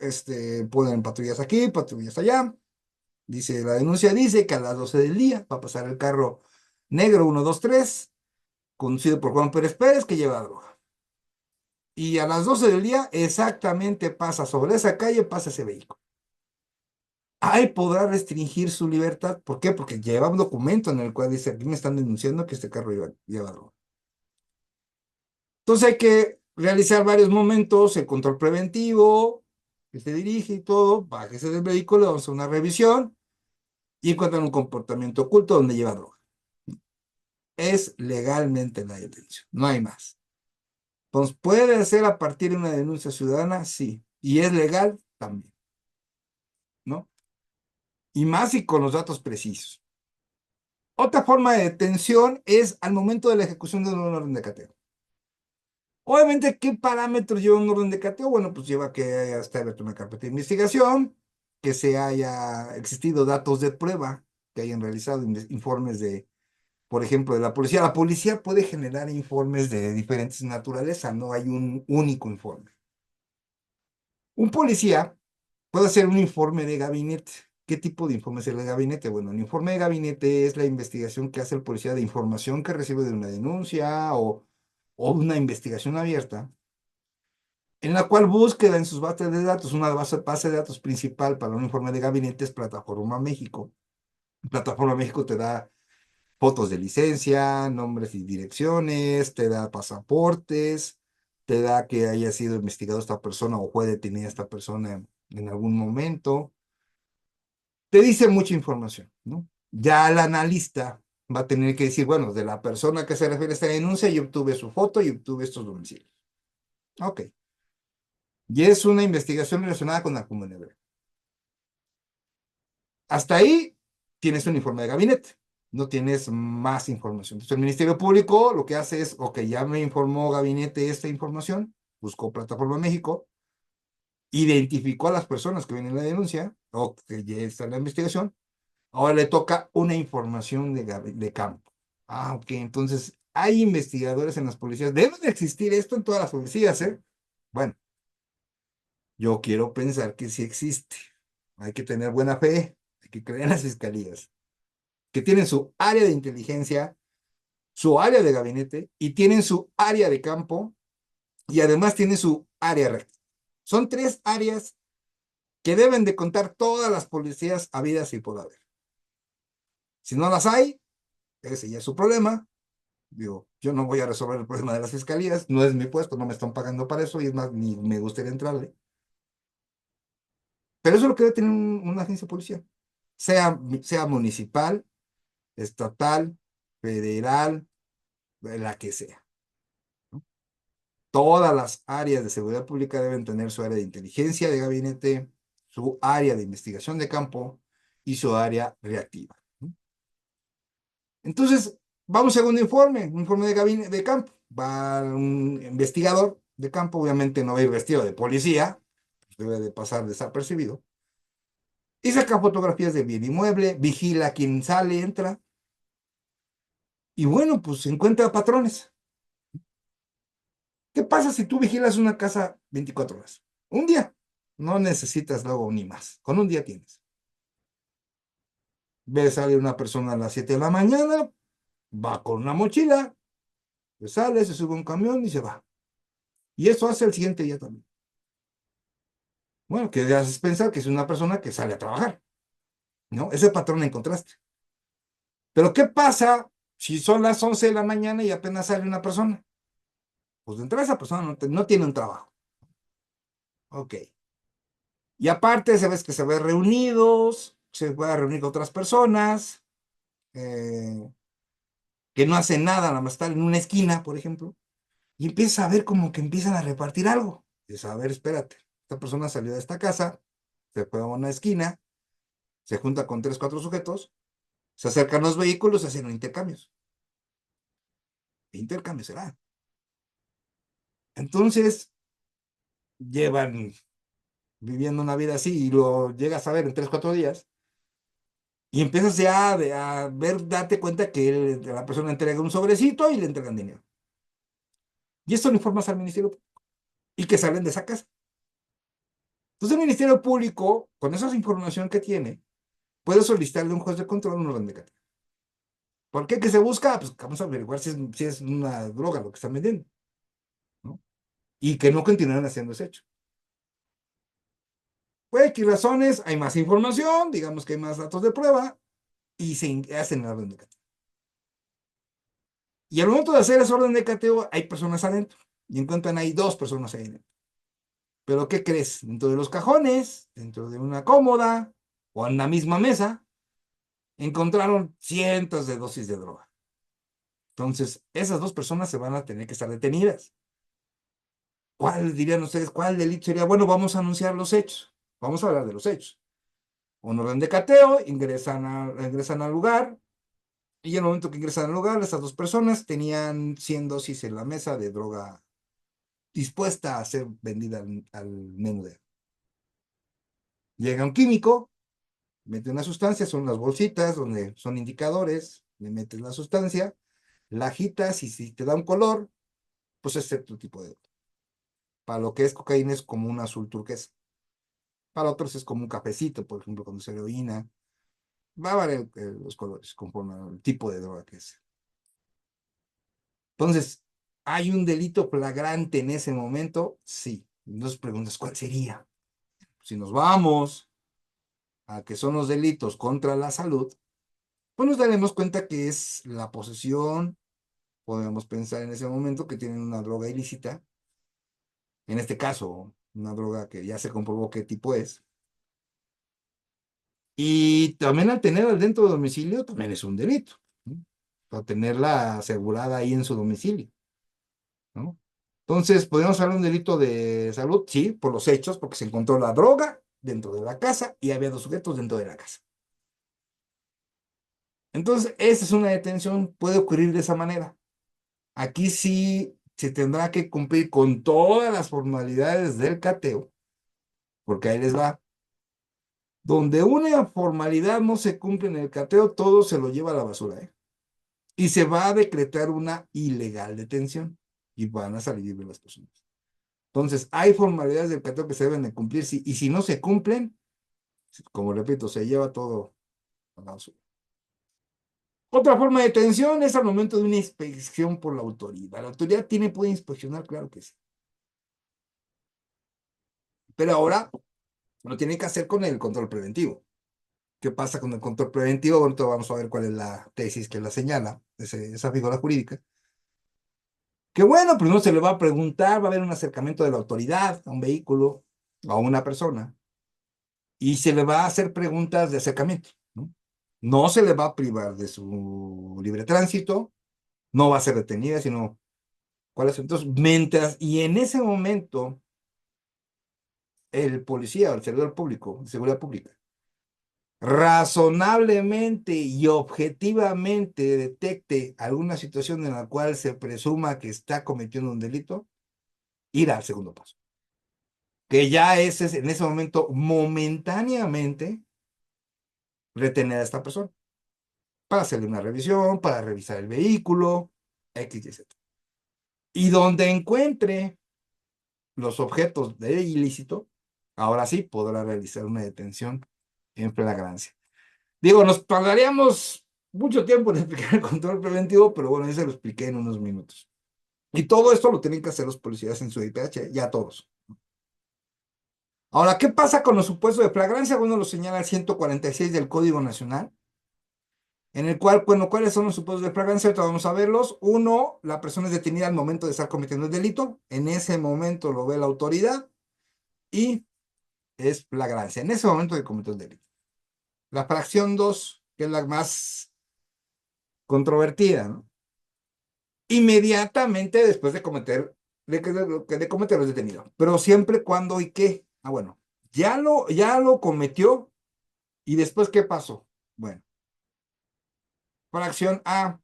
ponen patrullas aquí, patrullas allá. Dice, la denuncia dice que a las 12 del día va a pasar el carro negro 123, conducido por Juan Pérez Pérez, que lleva droga. Y a las 12 del día exactamente pasa sobre esa calle, pasa ese vehículo. Ahí podrá restringir su libertad. ¿Por qué? Porque lleva un documento en el cual dice, aquí me están denunciando que este carro lleva droga. Entonces hay que realizar varios momentos, el control preventivo, que se dirige y todo, bájese del vehículo, vamos a hacer una revisión y encuentran un comportamiento oculto donde lleva droga. Es legalmente la detención, no hay más. Entonces, ¿puede ser a partir de una denuncia ciudadana? Sí. Y es legal también, ¿no? Y más y con los datos precisos. Otra forma de detención es al momento de la ejecución de un orden de cateo. Obviamente, ¿qué parámetros lleva un orden de cateo? Bueno, pues lleva que haya estado abierta una carpeta de investigación, que se haya existido datos de prueba, que hayan realizado informes de, por ejemplo, de la policía. La policía puede generar informes de diferentes naturaleza, no hay un único informe. Un policía puede hacer un informe de gabinete. ¿Qué tipo de informe es el de gabinete? Bueno, el informe de gabinete es la investigación que hace el policía de información que recibe de una denuncia o una investigación abierta, en la cual búsqueda en sus bases de datos, una base de datos principal para un informe de gabinete es Plataforma México. Plataforma México te da fotos de licencia, nombres y direcciones, te da pasaportes, te da que haya sido investigado esta persona o fue detenida esta persona en algún momento. Te dice mucha información, ¿no? Ya el analista va a tener que decir, bueno, de la persona que se refiere a esta denuncia, yo obtuve su foto y obtuve estos domicilios. Ok. Y es una investigación relacionada con la comunidad. Hasta ahí tienes un informe de gabinete, no tienes más información. Entonces el Ministerio Público lo que hace es, ok, ya me informó gabinete esta información, buscó Plataforma México, identificó a las personas que vienen en la denuncia, o que ya está en la investigación, ahora le toca una información de campo. Ok, entonces hay investigadores en las policías, debe de existir esto en todas las policías, ¿eh? Bueno, yo quiero pensar que sí existe. Hay que tener buena fe, hay que creer en las fiscalías, que tienen su área de inteligencia, su área de gabinete y tienen su área de campo y además tienen su área recta. Son tres áreas que deben de contar todas las policías habidas y por haber. Si no las hay, ese ya es su problema. Digo, yo no voy a resolver el problema de las fiscalías, no es mi puesto, no me están pagando para eso y es más, ni me gustaría entrarle. Pero eso es lo que debe tener una agencia policial, sea municipal, estatal, federal, la que sea. Todas las áreas de seguridad pública deben tener su área de inteligencia de gabinete, su área de investigación de campo y su área reactiva. Entonces, vamos a un informe de gabinete de campo. Va un investigador de campo, obviamente no va a ir vestido de policía, pues debe de pasar desapercibido, y saca fotografías de bien inmueble, vigila a quien sale, entra, y bueno, pues encuentra patrones. ¿Qué pasa si tú vigilas una casa 24 horas? Un día. No necesitas luego ni más. Con un día tienes. Ves sale una persona a las 7 de la mañana, va con una mochila, pues sale, se sube a un camión y se va. Y eso hace el siguiente día también. Bueno, que te haces pensar que es una persona que sale a trabajar, ¿no? Ese patrón encontraste. Pero ¿qué pasa si son las 11 de la mañana y apenas sale una persona? Pues de entrada esa persona no tiene un trabajo. Ok. Y aparte, se ves que se ve reunidos, se va a reunir con otras personas, eh, que no hacen nada, nada más estar en una esquina, por ejemplo, y empieza a ver como que empiezan a repartir algo. Dices, a ver, espérate, esta persona salió de esta casa, se fue a una esquina, se junta con 3, 4 sujetos, se acercan los vehículos, hacen intercambios. Intercambios será. Entonces, llevan viviendo una vida así y lo llegas a ver en 3, 4 días y empiezas ya a ver, date cuenta que la persona entrega un sobrecito y le entregan dinero. Y esto lo informas al Ministerio Público y que salen de esa casa. Entonces el Ministerio Público, con esa información que tiene, puede solicitarle a un juez de control un orden de cateo. ¿Por qué? ¿Qué se busca? Pues vamos a averiguar si es una droga lo que están vendiendo, ¿no? Y que no continúen haciendo ese hecho. Pues X razones, hay más información, digamos que hay más datos de prueba, y se hacen el orden de cateo. Y al momento de hacer ese orden de cateo, hay personas adentro, y encuentran ahí 2 personas ahí adentro. Pero ¿qué crees? Dentro de los cajones, dentro de una cómoda, o en la misma mesa, encontraron cientos de dosis de droga. Entonces, esas 2 personas se van a tener que estar detenidas. ¿Cuál dirían ustedes? ¿Cuál delito sería? Bueno, vamos a anunciar los hechos. Vamos a hablar de los hechos. Un orden de cateo, ingresan al lugar, y en el momento que ingresan al lugar, estas 2 personas tenían 100 dosis en la mesa de droga dispuesta a ser vendida al menudeo. Llega un químico, mete una sustancia, son las bolsitas donde son indicadores, le metes la sustancia, la agitas y si te da un color, pues es cierto tipo de droga. Para lo que es cocaína es como un azul turquesa. Para otros es como un cafecito, por ejemplo, cuando es heroína. Va a variar los colores conforme al tipo de droga que es. Entonces, ¿hay un delito flagrante en ese momento? Sí. Entonces preguntas, ¿cuál sería? Si nos vamos a que son los delitos contra la salud, pues nos daremos cuenta que es la posesión. Podemos pensar en ese momento que tienen una droga ilícita, en este caso, una droga que ya se comprobó qué tipo es. Y también al tenerla dentro del domicilio, también es un delito, ¿no? Al tenerla asegurada ahí en su domicilio, ¿no? Entonces, ¿podríamos hablar de un delito de salud? Sí, por los hechos, porque se encontró la droga dentro de la casa y había 2 sujetos dentro de la casa. Entonces, esa es una detención, puede ocurrir de esa manera. Aquí sí se tendrá que cumplir con todas las formalidades del cateo, porque ahí les va. Donde una formalidad no se cumple en el cateo, todo se lo lleva a la basura, ¿eh? Y se va a decretar una ilegal detención y van a salir libres las personas. Entonces, hay formalidades del cateo que se deben de cumplir y si no se cumplen, como repito, se lleva todo a la basura. Otra forma de detención es al momento de una inspección por la autoridad. La autoridad puede inspeccionar, claro que sí. Pero ahora lo tiene que hacer con el control preventivo. ¿Qué pasa con el control preventivo? Ahorita vamos a ver cuál es la tesis que la señala, esa figura jurídica. Que bueno, primero se le va a preguntar, va a haber un acercamiento de la autoridad a un vehículo, a una persona, y se le va a hacer preguntas de acercamiento, ¿no? No se le va a privar de su libre tránsito, no va a ser detenida, sino cuál es. Entonces, mientras, y en ese momento, el policía o el servidor público, de seguridad pública, razonablemente y objetivamente detecte alguna situación en la cual se presuma que está cometiendo un delito, ir al segundo paso. Que ya es en ese momento momentáneamente retener a esta persona para hacerle una revisión, para revisar el vehículo, X, y Z. Y donde encuentre los objetos de ilícito, ahora sí podrá realizar una detención en flagrancia. Digo, nos tardaríamos mucho tiempo en explicar el control preventivo, pero bueno, ya se lo expliqué en unos minutos. Y todo esto lo tienen que hacer los policías en su IPH, ya todos. Ahora, ¿qué pasa con los supuestos de flagrancia? Bueno, lo señala el 146 del Código Nacional, en el cual, bueno, ¿cuáles son los supuestos de flagrancia? Ahorita vamos a verlos. Uno, la persona es detenida al momento de estar cometiendo el delito. En ese momento lo ve la autoridad y es flagrancia. En ese momento de cometer el delito. La fracción 2, que es la más controvertida, ¿no? Inmediatamente después de cometer el detenido. Pero siempre, cuando y qué. Ah, bueno, ya lo cometió ¿Y después qué pasó? Bueno, fracción A,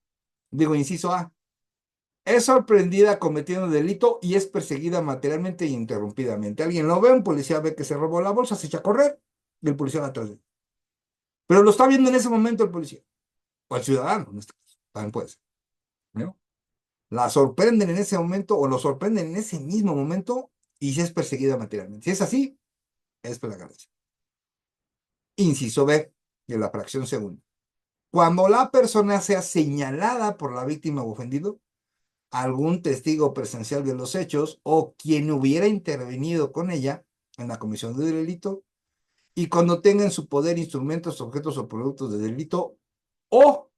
digo, inciso A. Es sorprendida cometiendo delito y es perseguida materialmente e interrumpidamente. Alguien lo ve, un policía ve que se robó la bolsa, se echa a correr y el policía va atrás de él. Pero lo está viendo en ese momento el policía, o el ciudadano, en este caso, también puede ser, ¿no? La sorprenden en ese momento o lo sorprenden en ese mismo momento y si es perseguida materialmente. Si es así, es flagrancia. Inciso B, de la fracción segunda. Cuando la persona sea señalada por la víctima o ofendido, algún testigo presencial de los hechos o quien hubiera intervenido con ella en la comisión del delito y cuando tenga en su poder instrumentos, objetos o productos de delito o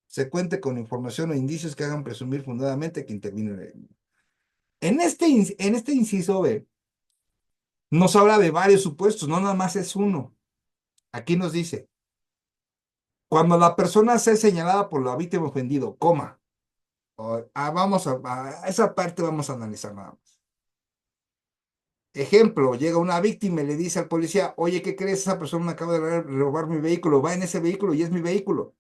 se cuente con información o indicios que hagan presumir fundadamente que intervino en el. En este inciso B, nos habla de varios supuestos, no nada más es uno. Aquí nos dice, cuando la persona sea señalada por la víctima ofendido, coma, vamos a esa parte vamos a analizar nada más. Ejemplo, llega una víctima y le dice al policía, oye, ¿qué crees? Esa persona me acaba de robar mi vehículo, va en ese vehículo y es mi vehículo.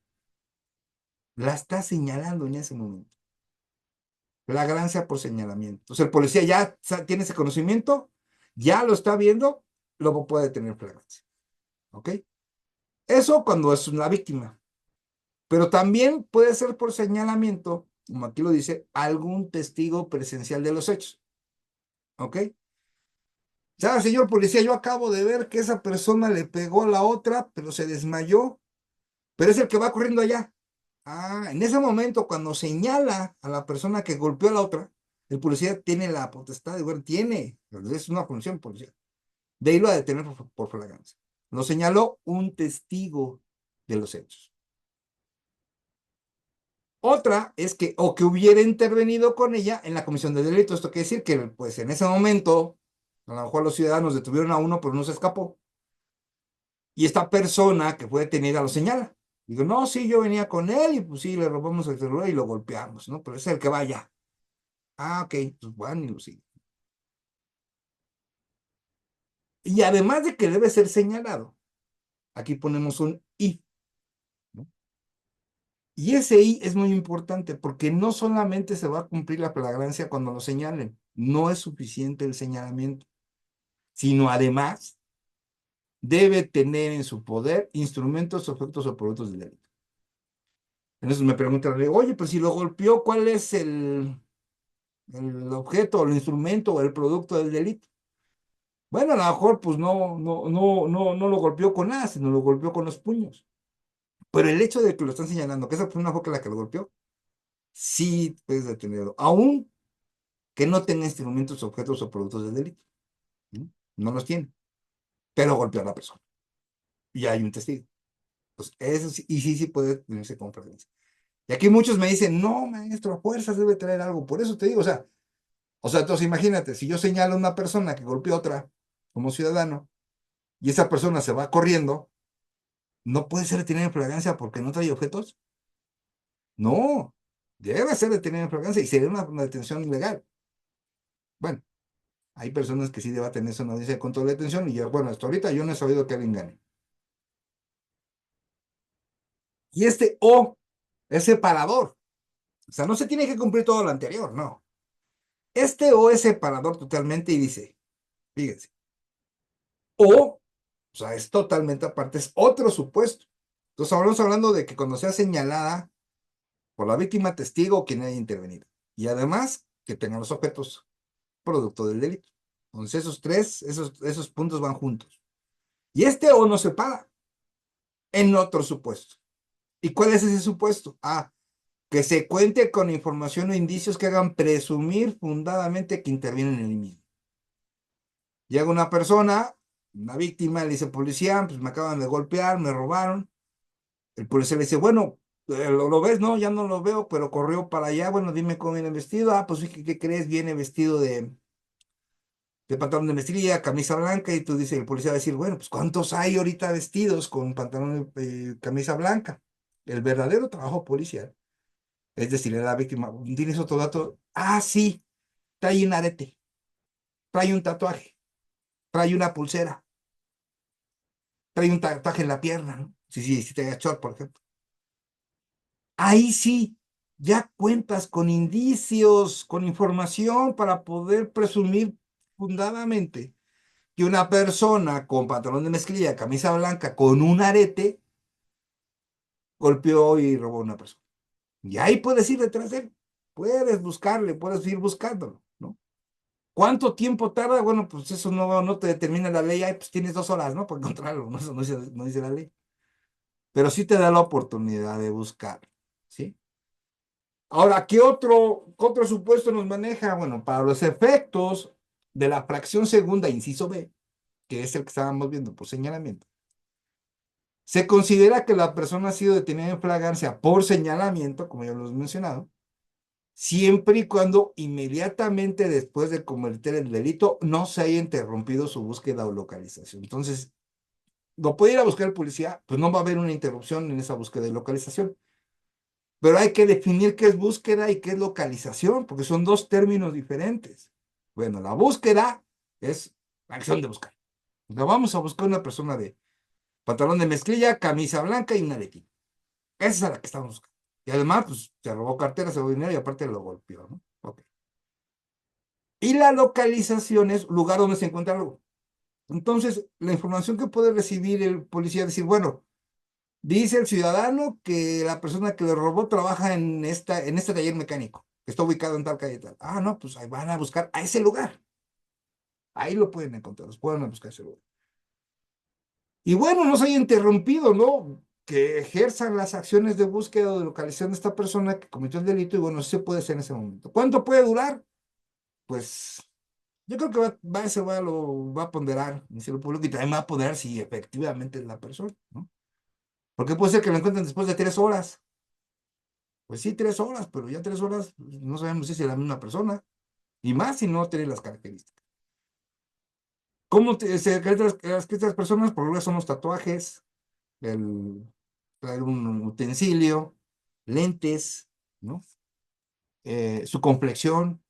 La está señalando en ese momento. Flagrancia por señalamiento. Entonces el policía ya tiene ese conocimiento, ya lo está viendo, luego puede tener flagrancia. ¿Ok? Eso cuando es una víctima. Pero también puede ser por señalamiento, como aquí lo dice, algún testigo presencial de los hechos. ¿Ok? ¿Sabe, señor policía? Yo acabo de ver que esa persona le pegó a la otra, pero se desmayó, pero es el que va corriendo allá. En ese momento, cuando señala a la persona que golpeó a la otra, el policía tiene la potestad de, bueno, es una función policial, de irlo a detener por flagrancia. Lo señaló un testigo de los hechos. Otra es que, o que hubiera intervenido con ella en la comisión de delito. Esto quiere decir que, pues, en ese momento, a lo mejor los ciudadanos detuvieron a uno, pero no se escapó. Y esta persona que fue detenida lo señala. Digo, no, sí, yo venía con él y pues sí, le robamos el celular y lo golpeamos, ¿no? Pero es el que va allá. Ok, pues van y lo siguen. Y además de que debe ser señalado, aquí ponemos un I, ¿no? Y ese I es muy importante porque no solamente se va a cumplir la flagrancia cuando lo señalen, no es suficiente el señalamiento, sino además debe tener en su poder instrumentos, objetos o productos del delito. Entonces me preguntan, oye, pues si lo golpeó, ¿cuál es el objeto, el instrumento o el producto del delito? Bueno, a lo mejor pues no lo golpeó con nada, sino lo golpeó con los puños. Pero el hecho de que lo están señalando, que esa persona fue la que lo golpeó, sí puedes detenerlo, aún que no tenga instrumentos, objetos o productos del delito. ¿No? No los tiene, pero golpeó a la persona. Y hay un testigo. Pues eso sí, y sí puede tenerse como preferencia. Y aquí muchos me dicen, no, maestro, a fuerzas debe traer algo. Por eso te digo, o sea, entonces imagínate, si yo señalo a una persona que golpeó a otra como ciudadano y esa persona se va corriendo, ¿no puede ser detenida en flagrancia porque no trae objetos? No, debe ser detenida en flagrancia y sería una detención ilegal. Bueno, hay personas que sí debaten eso, no dice control de detención y yo, bueno, hasta ahorita yo no he sabido que alguien gane. Y este O es separador, o sea, no se tiene que cumplir todo lo anterior, no. Este O es separador totalmente y dice, fíjense, o sea, es totalmente aparte, es otro supuesto. Entonces, estamos hablando de que cuando sea señalada por la víctima, testigo o quien haya intervenido. Y además, que tengan los objetos producto del delito. Entonces, esos puntos van juntos. Y este O nos separa en otro supuesto. ¿Y cuál es ese supuesto? Que se cuente con información o indicios que hagan presumir fundadamente que intervienen en el mismo. Llega una persona, una víctima, le dice, policía, pues me acaban de golpear, me robaron. El policía le dice, bueno, ¿lo ves? No, ya no lo veo, pero corrió para allá. Bueno, dime cómo viene vestido. Pues, ¿qué crees? Viene vestido de pantalón de mezclilla, camisa blanca. Y tú dices, el policía va a decir, bueno, pues ¿cuántos hay ahorita vestidos con pantalón camisa blanca? El verdadero trabajo policial es decirle a la víctima, ¿tienes otro dato? Sí, trae un arete, trae un tatuaje, trae una pulsera. trae un tatuaje en la pierna, ¿no? Sí, sí, si te short, por ejemplo. Ahí sí, ya cuentas con indicios, con información para poder presumir fundadamente que una persona con pantalón de mezclilla, camisa blanca, con un arete, golpeó y robó a una persona. Y ahí puedes ir detrás de él, puedes buscarle, puedes ir buscándolo, ¿no? ¿Cuánto tiempo tarda? Bueno, pues eso no te determina la ley, ahí pues tienes 2 horas, ¿no? Para encontrarlo, ¿no? Eso no dice la ley. Pero sí te da la oportunidad de buscar, ¿sí? Ahora, ¿qué otro supuesto nos maneja? Bueno, para los efectos de la fracción segunda, inciso B, que es el que estábamos viendo por señalamiento, se considera que la persona ha sido detenida en flagrancia por señalamiento, como ya lo hemos mencionado, siempre y cuando inmediatamente después de cometer el delito no se haya interrumpido su búsqueda o localización. Entonces, lo puede ir a buscar el policía, pues no va a haber una interrupción en esa búsqueda de localización. Pero hay que definir qué es búsqueda y qué es localización, porque son dos términos diferentes. Bueno, la búsqueda es la acción de buscar. Entonces, vamos a buscar una persona de pantalón de mezclilla, camisa blanca y una aretina. Esa es a la que estamos buscando. Y además, pues, se robó cartera, se robó dinero y aparte lo golpeó, ¿no? Ok. Y la localización es lugar donde se encuentra algo. Entonces, la información que puede recibir el policía es decir, bueno, dice el ciudadano que la persona que le robó trabaja en este taller mecánico, que está ubicado en tal calle y tal. Ah, no, pues ahí van a buscar a ese lugar. Ahí lo pueden encontrar, los pueden buscar a ese lugar. Y bueno, no se haya interrumpido, ¿no? Que ejerzan las acciones de búsqueda o de localización de esta persona que cometió el delito y bueno, sí se puede hacer en ese momento. ¿Cuánto puede durar? Pues yo creo que eso lo va a ponderar el Ministerio Público y también va a ponderar si efectivamente es la persona, ¿no? Porque puede ser que lo encuentren después de 3 horas. Pues sí, 3 horas, pero ya 3 horas no sabemos si es la misma persona. Y más si no tiene las características. ¿Cómo se caracterizan estas personas? Por lo menos son los tatuajes, traer un utensilio, lentes, ¿no? Su complexión.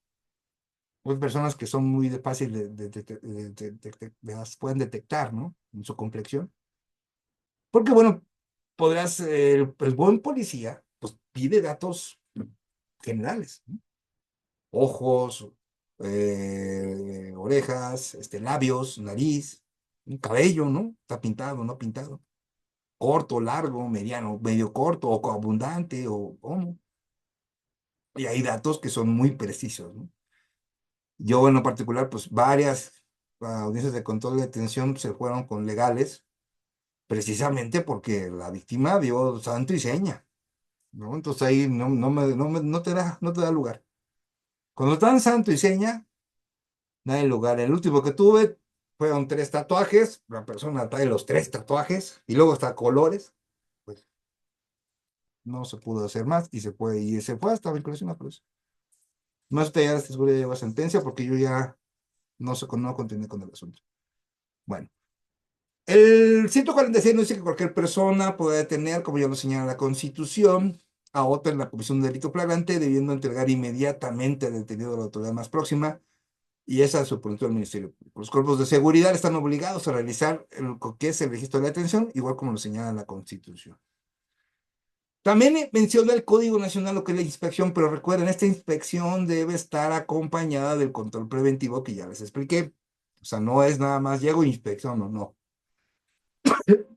Hay personas que son muy fácil las pueden detectar, ¿no? En su complexión. Porque, bueno, el buen policía, pues pide datos generales, ¿no? Ojos, orejas, labios, nariz, un cabello, ¿no? Está pintado, no pintado. Corto, largo, mediano, medio corto, o abundante, o cómo. Y hay datos que son muy precisos, ¿no? Yo en lo particular, pues varias audiencias de control de detención se fueron con legales, precisamente porque la víctima dio santo y seña, ¿no? Entonces ahí no te da lugar. Cuando están santo y seña, no hay lugar. El último que tuve fueron 3 tatuajes. La persona trae los 3 tatuajes y luego hasta colores. Pues no se pudo hacer más y se fue hasta vinculación a proceso. No sé, ya estoy seguro de llevar sentencia porque yo ya no continué con el asunto. Bueno, el 146 nos dice que cualquier persona puede detener, como ya lo señala la Constitución, a otra en la comisión de delito flagrante, debiendo entregar inmediatamente al detenido a la autoridad más próxima. Y esa es su punto del Ministerio Público. Los cuerpos de seguridad están obligados a realizar lo que es el registro de la detención, igual como lo señala la Constitución. También menciona el Código Nacional lo que es la inspección, pero recuerden, esta inspección debe estar acompañada del control preventivo que ya les expliqué. O sea, no es nada más llego e inspección, no.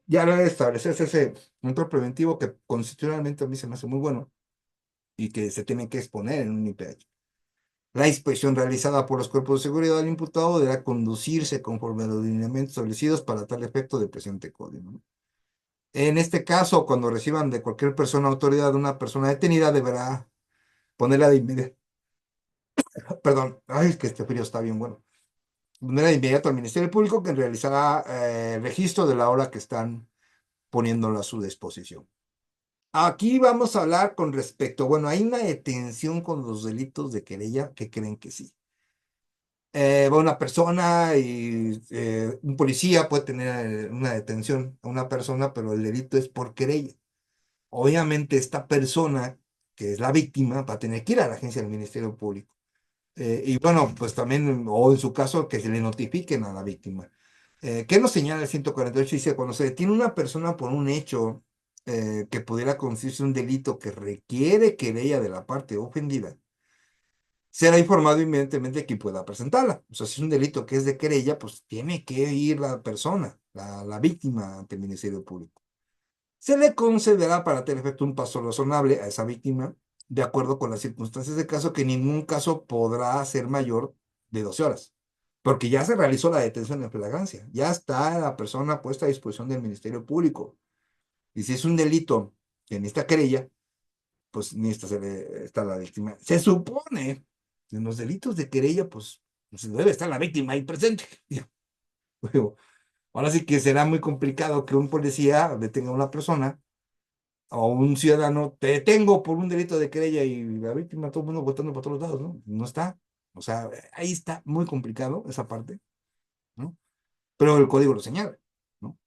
Ya debe establecerse ese control preventivo que constitucionalmente a mí se me hace muy bueno y que se tiene que exponer en un IPH. La inspección realizada por los cuerpos de seguridad del imputado deberá conducirse conforme a los lineamientos establecidos para tal efecto del presente código, ¿no? En este caso, cuando reciban de cualquier persona autoridad de una persona detenida, deberá ponerla de inmediato. Perdón, ay, es que este frío está bien bueno. Ponerla de inmediato al Ministerio Público que realizará el registro de la hora que están poniéndolo a su disposición. Aquí vamos a hablar con respecto, bueno, hay una detención con los delitos de querella que creen que sí. Va una persona y un policía puede tener una detención a una persona, pero el delito es por querella. Obviamente esta persona, que es la víctima, va a tener que ir a la agencia del Ministerio Público. Y bueno, pues también, o en su caso, que se le notifiquen a la víctima. ¿Qué nos señala el 148? Dice, cuando se detiene una persona por un hecho que pudiera constituirse un delito que requiere querella de la parte ofendida, será informado inmediatamente quien pueda presentarla. O sea, si es un delito que es de querella, pues tiene que ir la persona, la víctima ante el Ministerio Público. Se le concederá para tal efecto un paso razonable a esa víctima, de acuerdo con las circunstancias del caso, que en ningún caso podrá ser mayor de 12 horas, porque ya se realizó la detención en flagrancia, ya está la persona puesta a disposición del Ministerio Público. Y si es un delito que necesita querella, pues necesita estar la víctima. Se supone que en los delitos de querella, pues debe estar la víctima ahí presente. Digo, ahora sí que será muy complicado que un policía detenga a una persona o un ciudadano, te detengo por un delito de querella y la víctima, todo el mundo votando por todos lados, ¿no? No está. O sea, ahí está muy complicado esa parte, ¿no? Pero el código lo señala, ¿no?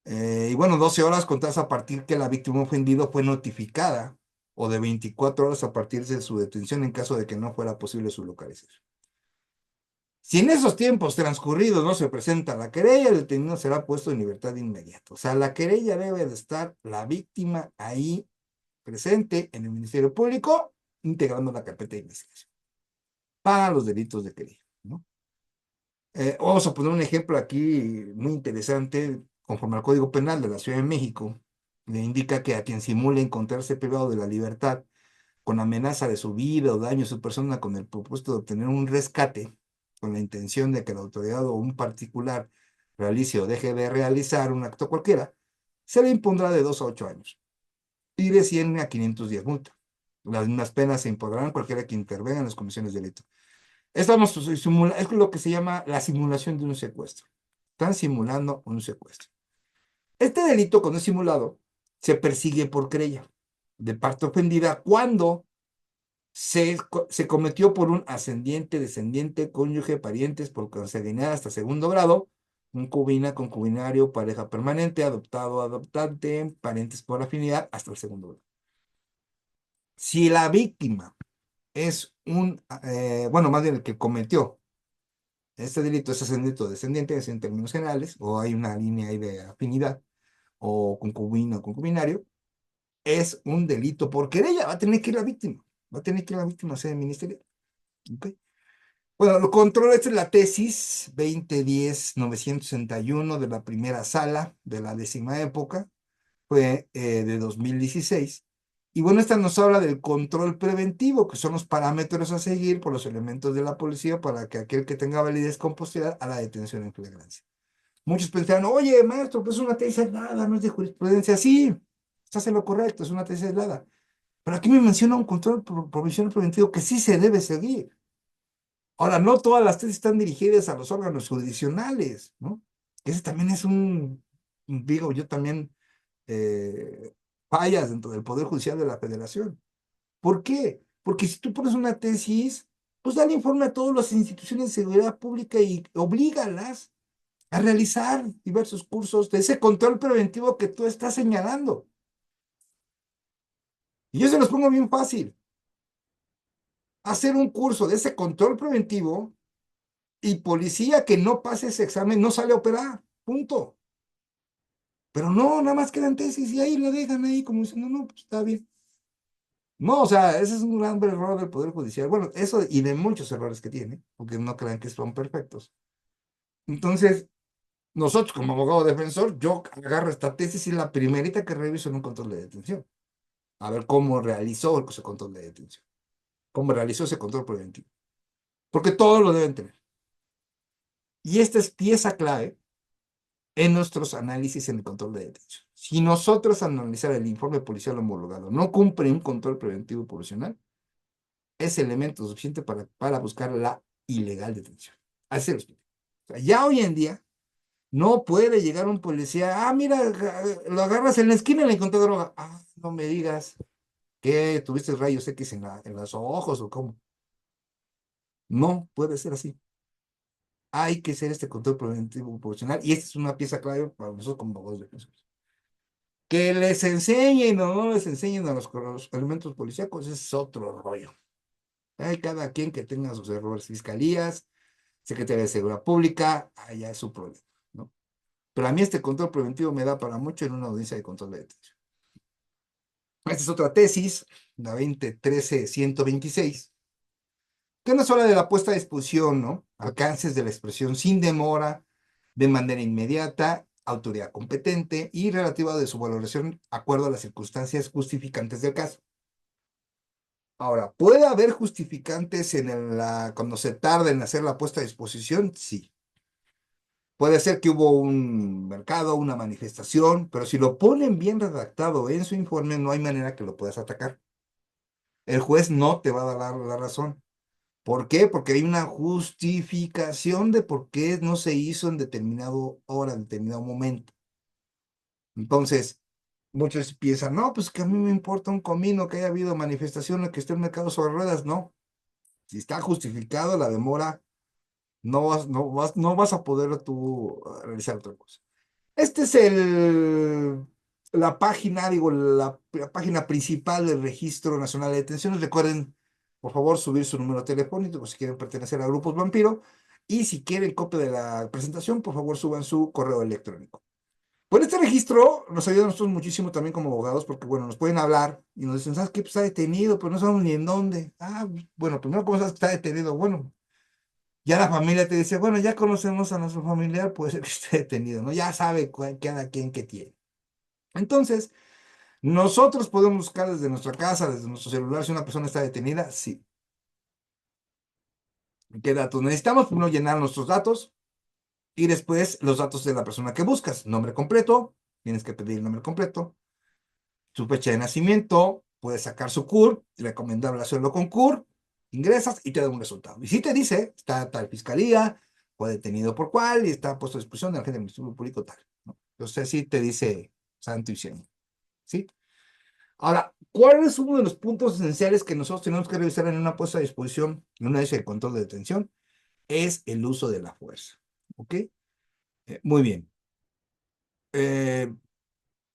Y bueno, 12 horas contadas a partir que la víctima ofendida fue notificada o de 24 horas a partir de su detención en caso de que no fuera posible su localización. Si en esos tiempos transcurridos no se presenta la querella, el detenido será puesto en libertad de inmediato. O sea, la querella debe de estar la víctima ahí presente en el Ministerio Público, integrando la carpeta de investigación para los delitos de querella, ¿no? Vamos a poner un ejemplo aquí muy interesante, conforme al Código Penal de la Ciudad de México, le indica que a quien simule encontrarse privado de la libertad con amenaza de su vida o daño a su persona con el propósito de obtener un rescate, con la intención de que la autoridad o un particular realice o deje de realizar un acto cualquiera, se le impondrá de 2 a 8 años y de 100 a 500 días multa. Las mismas penas se impondrán a cualquiera que intervenga en las comisiones de delito. Estamos es lo que se llama la simulación de un secuestro. Están simulando un secuestro. Este delito, cuando es simulado, se persigue por querella de parte ofendida cuando se cometió por un ascendiente, descendiente, cónyuge, parientes, por consanguinidad hasta segundo grado, concubina, concubinario, pareja permanente, adoptado, adoptante, parientes por afinidad, hasta el segundo grado. Si la víctima es bueno, más bien el que cometió este delito es ascendente o descendiente, es en términos generales, o hay una línea ahí de afinidad, o concubino o concubinario, es un delito por querella, va a tener que ir la víctima, va a tener que ir la víctima a ser ministerio. ¿Okay? Bueno, lo controla, esta es la tesis 2010-961 de la primera sala de la 10ª época, fue de 2016. Y bueno, esta nos habla del control preventivo, que son los parámetros a seguir por los elementos de la policía para que aquel que tenga validez con posterioridad a la detención en flagrancia. Muchos pensaron, oye, maestro, pues es una tesis aislada, no es de jurisprudencia. Sí, estás en lo correcto, es una tesis aislada. Pero aquí me menciona un control provisional preventivo que sí se debe seguir. Ahora, no todas las tesis están dirigidas a los órganos jurisdiccionales, ¿no? Ese también es digo, yo también fallas dentro del Poder Judicial de la Federación. ¿Por qué? Porque si tú pones una tesis, pues dale informe a todas las instituciones de seguridad pública y oblígalas a realizar diversos cursos de ese control preventivo que tú estás señalando. Y yo se los pongo bien fácil. Hacer un curso de ese control preventivo y policía que no pase ese examen no sale a operar. Punto. Pero no, nada más quedan tesis y ahí la dejan ahí como diciendo, no, pues está bien. No, o sea, ese es un gran error del Poder Judicial. Bueno, eso y de muchos errores que tiene, porque no crean que son perfectos. Entonces, nosotros como abogado defensor, yo agarro esta tesis y la primerita que reviso en un control de detención. A ver cómo realizó ese control de detención. Cómo realizó ese control preventivo. Porque todos lo deben tener. Y esta es pieza clave en nuestros análisis en el control de detención. Si nosotros analizar el informe policial homologado no cumple un control preventivo poblacional, es elemento suficiente para buscar la ilegal detención. Así lo explico. O sea, ya hoy en día no puede llegar un policía, mira, lo agarras en la esquina y le encontré droga. No me digas que tuviste rayos X en los ojos o cómo. No puede ser así. Hay que hacer este control preventivo proporcional y esta es una pieza clave para nosotros como abogados defensores. Que les enseñen o no les enseñen a los elementos policíacos es otro rollo. Hay cada quien que tenga sus errores. Fiscalías, Secretaría de Seguridad Pública, allá es su problema, ¿no? Pero a mí este control preventivo me da para mucho en una audiencia de control de detención. Esta es otra tesis, la 2013-126, que nos habla de la puesta a disposición, ¿no? Alcances de la expresión sin demora, de manera inmediata, autoridad competente y relativa de su valoración acuerdo a las circunstancias justificantes del caso. Ahora, ¿puede haber justificantes cuando se tarda en hacer la puesta a disposición? Sí. Puede ser que hubo un mercado, una manifestación, pero si lo ponen bien redactado en su informe, no hay manera que lo puedas atacar. El juez no te va a dar la razón. ¿Por qué? Porque hay una justificación de por qué no se hizo en determinado hora, en determinado momento. Entonces, muchos piensan, no, pues que a mí me importa un comino que haya habido manifestación o que esté el mercado sobre ruedas. No, si está justificado la demora, no vas a poder tú realizar otra cosa. Este es la página, digo, la página principal del Registro Nacional de Detenciones. Recuerden, por favor, subir su número telefónico si quieren pertenecer a grupos vampiro. Y si quieren copia de la presentación, por favor, suban su correo electrónico. Por este registro nos ayuda a nosotros muchísimo también como abogados, porque, bueno, nos pueden hablar y nos dicen, ¿sabes qué? Pues está detenido, pero no sabemos ni en dónde. Ah, bueno, primero, ¿cómo sabes que está detenido? Bueno, ya la familia te dice, bueno, ya conocemos a nuestro familiar, puede ser que esté detenido, ¿no? Ya sabe cada quien qué tiene. Entonces, nosotros podemos buscar desde nuestra casa, desde nuestro celular, si una persona está detenida, sí. ¿Qué datos necesitamos? Primero llenar nuestros datos y después los datos de la persona que buscas. Nombre completo, tienes que pedir el nombre completo, su fecha de nacimiento, puedes sacar su CUR, recomendable hacerlo con CUR, ingresas y te da un resultado. Y si te dice, está tal fiscalía, fue detenido por cuál y está puesto a disposición del agente del Ministerio Público tal, ¿no? Entonces sí te dice santo y seña, ¿sí? Ahora, ¿cuál es uno de los puntos esenciales que nosotros tenemos que revisar en una puesta a disposición, en una agencia de control de detención? Es el uso de la fuerza, ¿ok? Muy bien. Eh,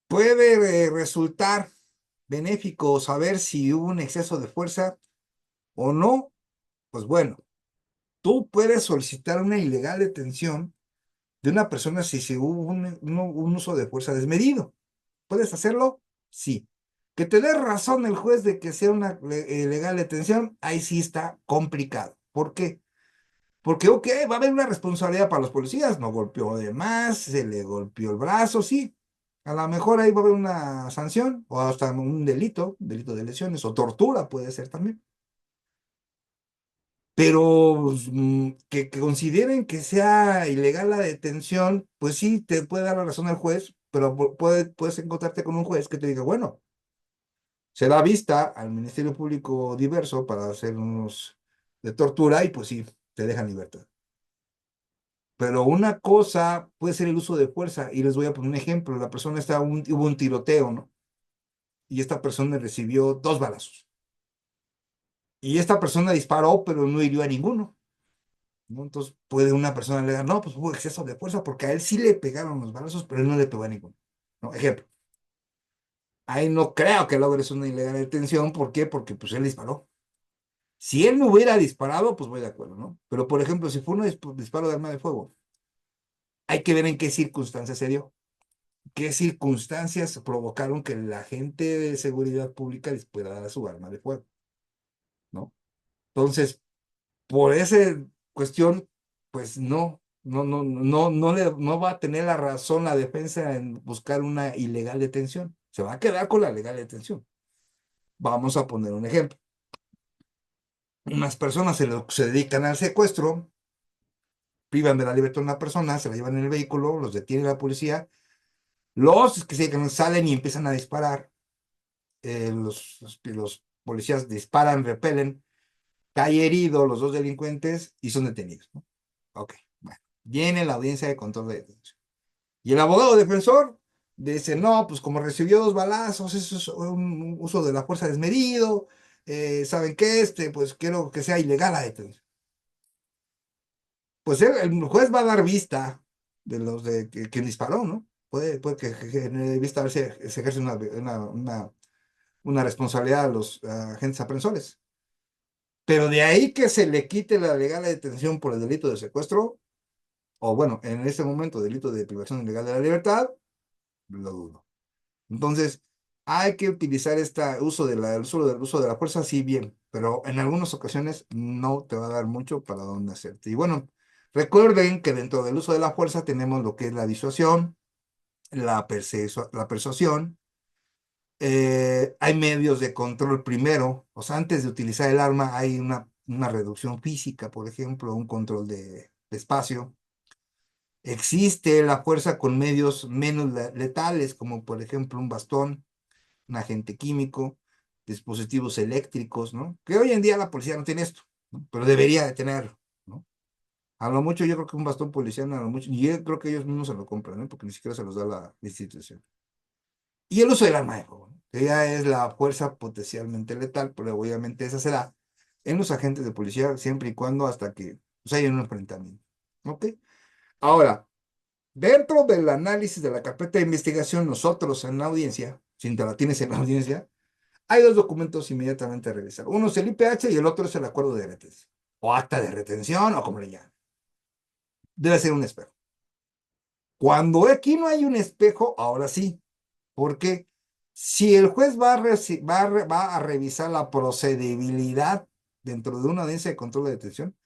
puede resultar benéfico saber si hubo un exceso de fuerza o no. Pues bueno, tú puedes solicitar una ilegal detención de una persona si se hubo un uso de fuerza desmedido. ¿Puedes hacerlo? Sí. Que te dé razón el juez de que sea una ilegal detención, ahí sí está complicado. ¿Por qué? Porque, ok, va a haber una responsabilidad para los policías, no golpeó de más, se le golpeó el brazo, sí. A lo mejor ahí va a haber una sanción o hasta un delito de lesiones o tortura puede ser también. Pero pues, que consideren que sea ilegal la detención, pues sí, te puede dar la razón el juez, pero puedes encontrarte con un juez que te diga, bueno, se da vista al Ministerio Público diverso para hacer unos de tortura y pues sí, te dejan libertad. Pero una cosa puede ser el uso de fuerza, y les voy a poner un ejemplo. La persona hubo un tiroteo, ¿no? Y esta persona recibió 2 balazos. Y esta persona disparó, pero no hirió a ninguno, ¿no? Entonces puede una persona alegar, no, pues hubo exceso de fuerza, porque a él sí le pegaron los balazos, pero él no le pegó a ninguno, ¿no? Ejemplo. Ahí no creo que logres una ilegal detención. ¿Por qué? Porque pues él disparó. Si él no hubiera disparado, pues voy de acuerdo, ¿no? Pero, por ejemplo, si fue un disparo de arma de fuego, hay que ver en qué circunstancias se dio. ¿Qué circunstancias provocaron que la gente de seguridad pública disparara a su arma de fuego? ¿No? Entonces, por esa cuestión, pues no va a tener la razón la defensa en buscar una ilegal detención. Se va a quedar con la legal detención. Vamos a poner un ejemplo. Unas personas se dedican al secuestro, privan de la libertad a una persona, se la llevan en el vehículo, los detiene la policía, los que salen y empiezan a disparar, los policías disparan, repelen, cae herido los 2 delincuentes y son detenidos, ¿no? Ok, bueno, viene la audiencia de control de detención. Y el abogado defensor dice, no, pues como recibió 2 balazos, eso es un uso de la fuerza desmedido, ¿saben qué? Pues quiero que sea ilegal la detención. Pues el juez va a dar vista de los de quien disparó, ¿no? Puede que en vista a ver si se ejerce una responsabilidad a los agentes aprensores. Pero de ahí que se le quite la legal detención por el delito de secuestro, o bueno, en ese momento delito de privación ilegal de la libertad, lo dudo. Entonces, hay que utilizar este uso de la fuerza, sí, bien, pero en algunas ocasiones no te va a dar mucho para dónde hacerte. Y bueno, recuerden que dentro del uso de la fuerza tenemos lo que es la disuasión, la persuasión, hay medios de control primero, o sea, antes de utilizar el arma hay una reducción física, por ejemplo, un control de espacio. Existe la fuerza con medios menos letales, como por ejemplo un bastón, un agente químico, dispositivos eléctricos, ¿no? Que hoy en día la policía no tiene esto, ¿no? Pero debería de tenerlo, ¿no? A lo mucho yo creo que un bastón policial, a lo mucho, y yo creo que ellos mismos se lo compran, ¿no? Porque ni siquiera se los da la institución. Y el uso del arma de fuego, ¿no? Que ya es la fuerza potencialmente letal, pero obviamente esa será en los agentes de policía siempre y cuando hasta que pues, haya un enfrentamiento, ¿ok? Ahora, dentro del análisis de la carpeta de investigación, nosotros en la audiencia, si te la tienes en la audiencia, hay dos documentos inmediatamente a revisar. Uno es el IPH y el otro es el acuerdo de retención, o acta de retención, o como le llaman. Debe ser un espejo. Cuando aquí no hay un espejo, ahora sí, porque si el juez va a revisar la procedibilidad dentro de una audiencia de control de detención,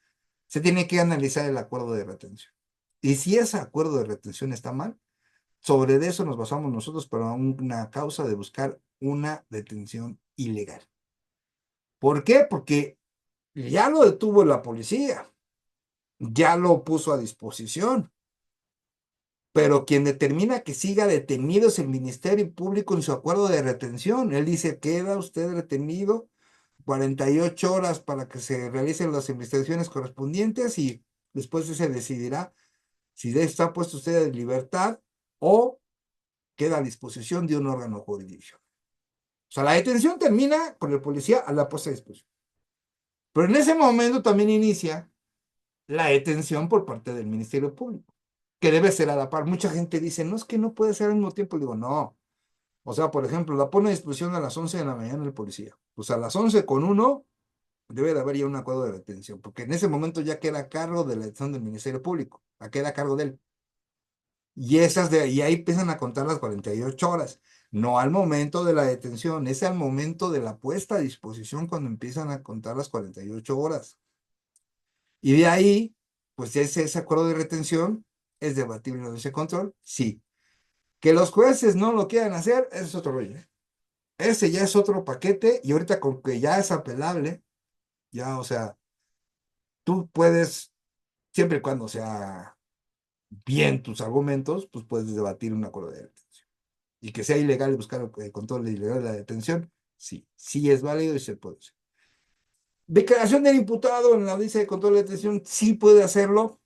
se tiene que analizar el acuerdo de retención. Y si ese acuerdo de retención está mal, sobre eso nos basamos nosotros para una causa de buscar una detención ilegal. ¿Por qué? Porque ya lo detuvo la policía, ya lo puso a disposición, pero quien determina que siga detenido es el Ministerio Público en su acuerdo de retención. Él dice, queda usted retenido 48 horas para que se realicen las investigaciones correspondientes y después se decidirá si está puesto usted en libertad o queda a disposición de un órgano jurisdiccional. O sea, la detención termina con el policía a la puesta a disposición. Pero en ese momento también inicia la detención por parte del Ministerio Público, que debe ser a la par. Mucha gente dice, no, es que no puede ser al mismo tiempo. Le digo, no. O sea, por ejemplo, la pone a disposición a las 11 de la mañana el policía. Pues a las 11:01 debe de haber ya un acuerdo de detención, porque en ese momento ya queda a cargo de la detención del Ministerio Público, ya queda a cargo de él. Y ahí empiezan a contar las 48 horas, no al momento de la detención, es al momento de la puesta a disposición cuando empiezan a contar las 48 horas. Y de ahí, pues ese acuerdo de retención es debatible en ese control, sí. Que los jueces no lo quieran hacer, ese es otro rollo, ¿eh? Ese ya es otro paquete y ahorita con que ya es apelable, ya, o sea, tú puedes, siempre y cuando sea bien tus argumentos, pues puedes debatir un acuerdo de detención. Y que sea ilegal buscar el control ilegal de la detención, sí, sí es válido y se puede hacer. Declaración del imputado en la audiencia de control de detención, sí puede hacerlo,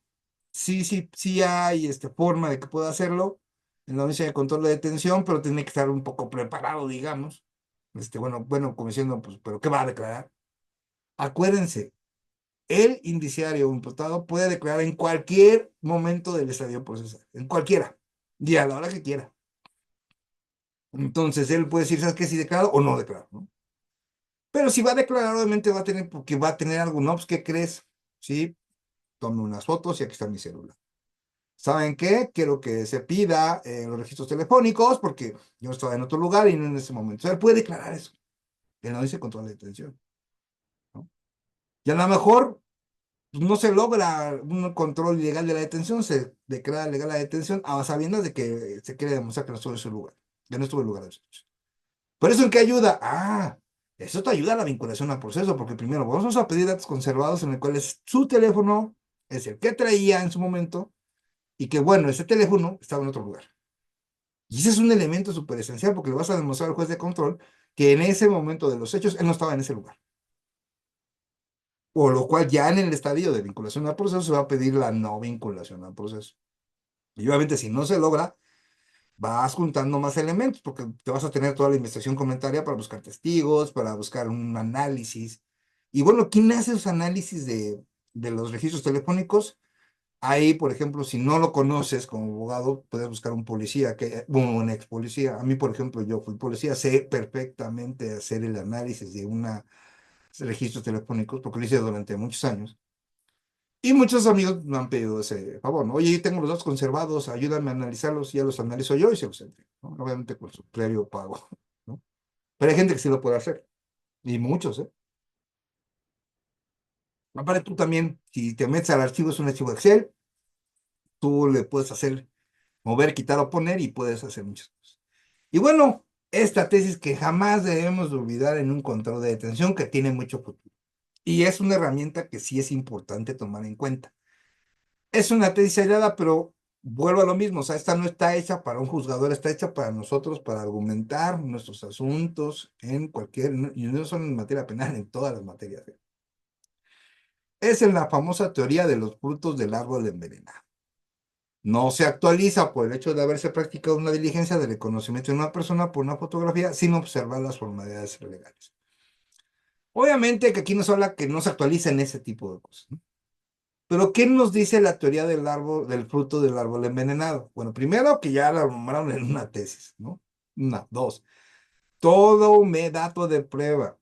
sí, sí, sí hay forma de que pueda hacerlo en la audiencia de control de detención, pero tiene que estar un poco preparado, digamos. Bueno, como diciendo, pues, ¿pero qué va a declarar? Acuérdense, el indiciario o imputado puede declarar en cualquier momento del estadio procesal, en cualquiera, y a la hora que quiera. Entonces, él puede decir, ¿sabes qué? Si declaro o no declaro, ¿no? Pero si va a declarar, obviamente va a tener, porque va a tener algo, ¿no? Pues, ¿qué crees? Sí, tome unas fotos y aquí está mi celular. ¿Saben qué? Quiero que se pida los registros telefónicos porque yo estaba en otro lugar y no en ese momento. O sea, él puede declarar eso. Él no dice control de detención, ¿no? Y a lo mejor pues, no se logra un control ilegal de la detención, se declara legal la detención a sabiendas de que se quiere demostrar que no estuvo en su lugar, que no estuvo en el lugar de los hechos. ¿Por eso en qué ayuda? Ah, eso te ayuda a la vinculación al proceso, porque primero vamos a pedir datos conservados en el cual es su teléfono, es el que traía en su momento, y que bueno, ese teléfono estaba en otro lugar. Y ese es un elemento súper esencial porque le vas a demostrar al juez de control que en ese momento de los hechos él no estaba en ese lugar. Por lo cual ya en el estadio de vinculación al proceso se va a pedir la no vinculación al proceso. Y obviamente si no se logra, vas juntando más elementos porque te vas a tener toda la investigación comentaria para buscar testigos, para buscar un análisis. Y bueno, ¿quién hace esos análisis de los registros telefónicos? Ahí, por ejemplo, si no lo conoces como abogado, puedes buscar un policía, bueno, un ex policía. A mí, por ejemplo, yo fui policía, sé perfectamente hacer el análisis de registros telefónicos porque lo hice durante muchos años. Y muchos amigos me han pedido ese favor, ¿no? Oye, tengo los datos conservados, ayúdame a analizarlos, ya los analizo yo y se los entrego, ¿no? Obviamente con su previo pago, ¿no? Pero hay gente que sí lo puede hacer, y muchos, ¿eh? Aparte, tú también, si te metes al archivo, es un archivo Excel, tú le puedes hacer mover, quitar o poner y puedes hacer muchas cosas. Y bueno, esta tesis que jamás debemos de olvidar en un control de detención que tiene mucho futuro. Y es una herramienta que sí es importante tomar en cuenta. Es una tesis aislada, pero vuelvo a lo mismo, o sea, esta no está hecha para un juzgador, está hecha para nosotros, para argumentar nuestros asuntos en cualquier, y no solo en materia penal, en todas las materias. Es en la famosa teoría de los frutos del árbol envenenado. No se actualiza por el hecho de haberse practicado una diligencia de reconocimiento de una persona por una fotografía sin observar las formalidades legales. Obviamente que aquí nos habla que no se actualizan ese tipo de cosas, ¿no? Pero ¿qué nos dice la teoría del árbol, del fruto del árbol envenenado? Bueno, primero que ya la nombraron en una tesis, ¿no? Una, dos. Todo dato de prueba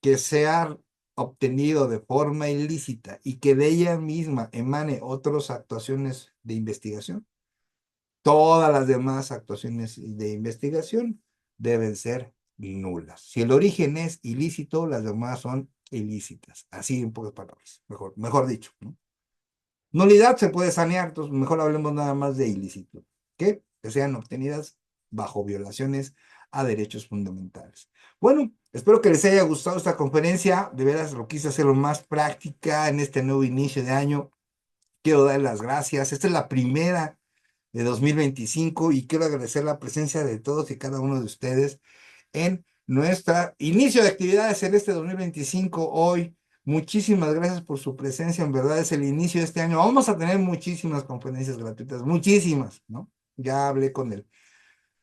que sea obtenido de forma ilícita y que de ella misma emane otras actuaciones de investigación, todas las demás actuaciones de investigación deben ser nulas. Si el origen es ilícito, las demás son ilícitas. Así en pocas palabras, mejor dicho, ¿no? Nulidad se puede sanear, entonces mejor hablemos nada más de ilícito, ¿qué? Que sean obtenidas bajo violaciones a derechos fundamentales. Bueno, espero que les haya gustado esta conferencia. De veras lo quise hacerlo más práctica en este nuevo inicio de año. Quiero dar las gracias. Esta es la primera de 2025 y quiero agradecer la presencia de todos y cada uno de ustedes en nuestra inicio de actividades en este 2025 hoy. Muchísimas gracias por su presencia, en verdad es el inicio de este año. Vamos a tener muchísimas conferencias gratuitas, muchísimas, ¿no? Ya hablé con el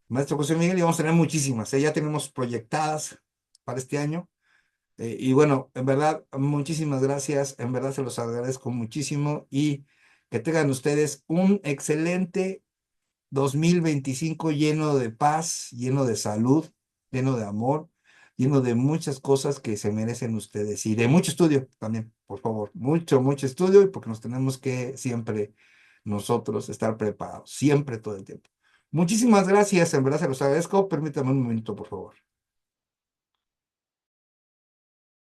maestro José Miguel y vamos a tener muchísimas, ¿eh? Ya tenemos proyectadas para este año. Y bueno, en verdad, muchísimas gracias, en verdad se los agradezco muchísimo y que tengan ustedes un excelente 2025 lleno de paz, lleno de salud, lleno de amor, lleno de muchas cosas que se merecen ustedes y de mucho estudio también, por favor, mucho, mucho estudio y porque nos tenemos que siempre nosotros estar preparados, siempre todo el tiempo. Muchísimas gracias, en verdad se los agradezco. Permítame un momento, por favor.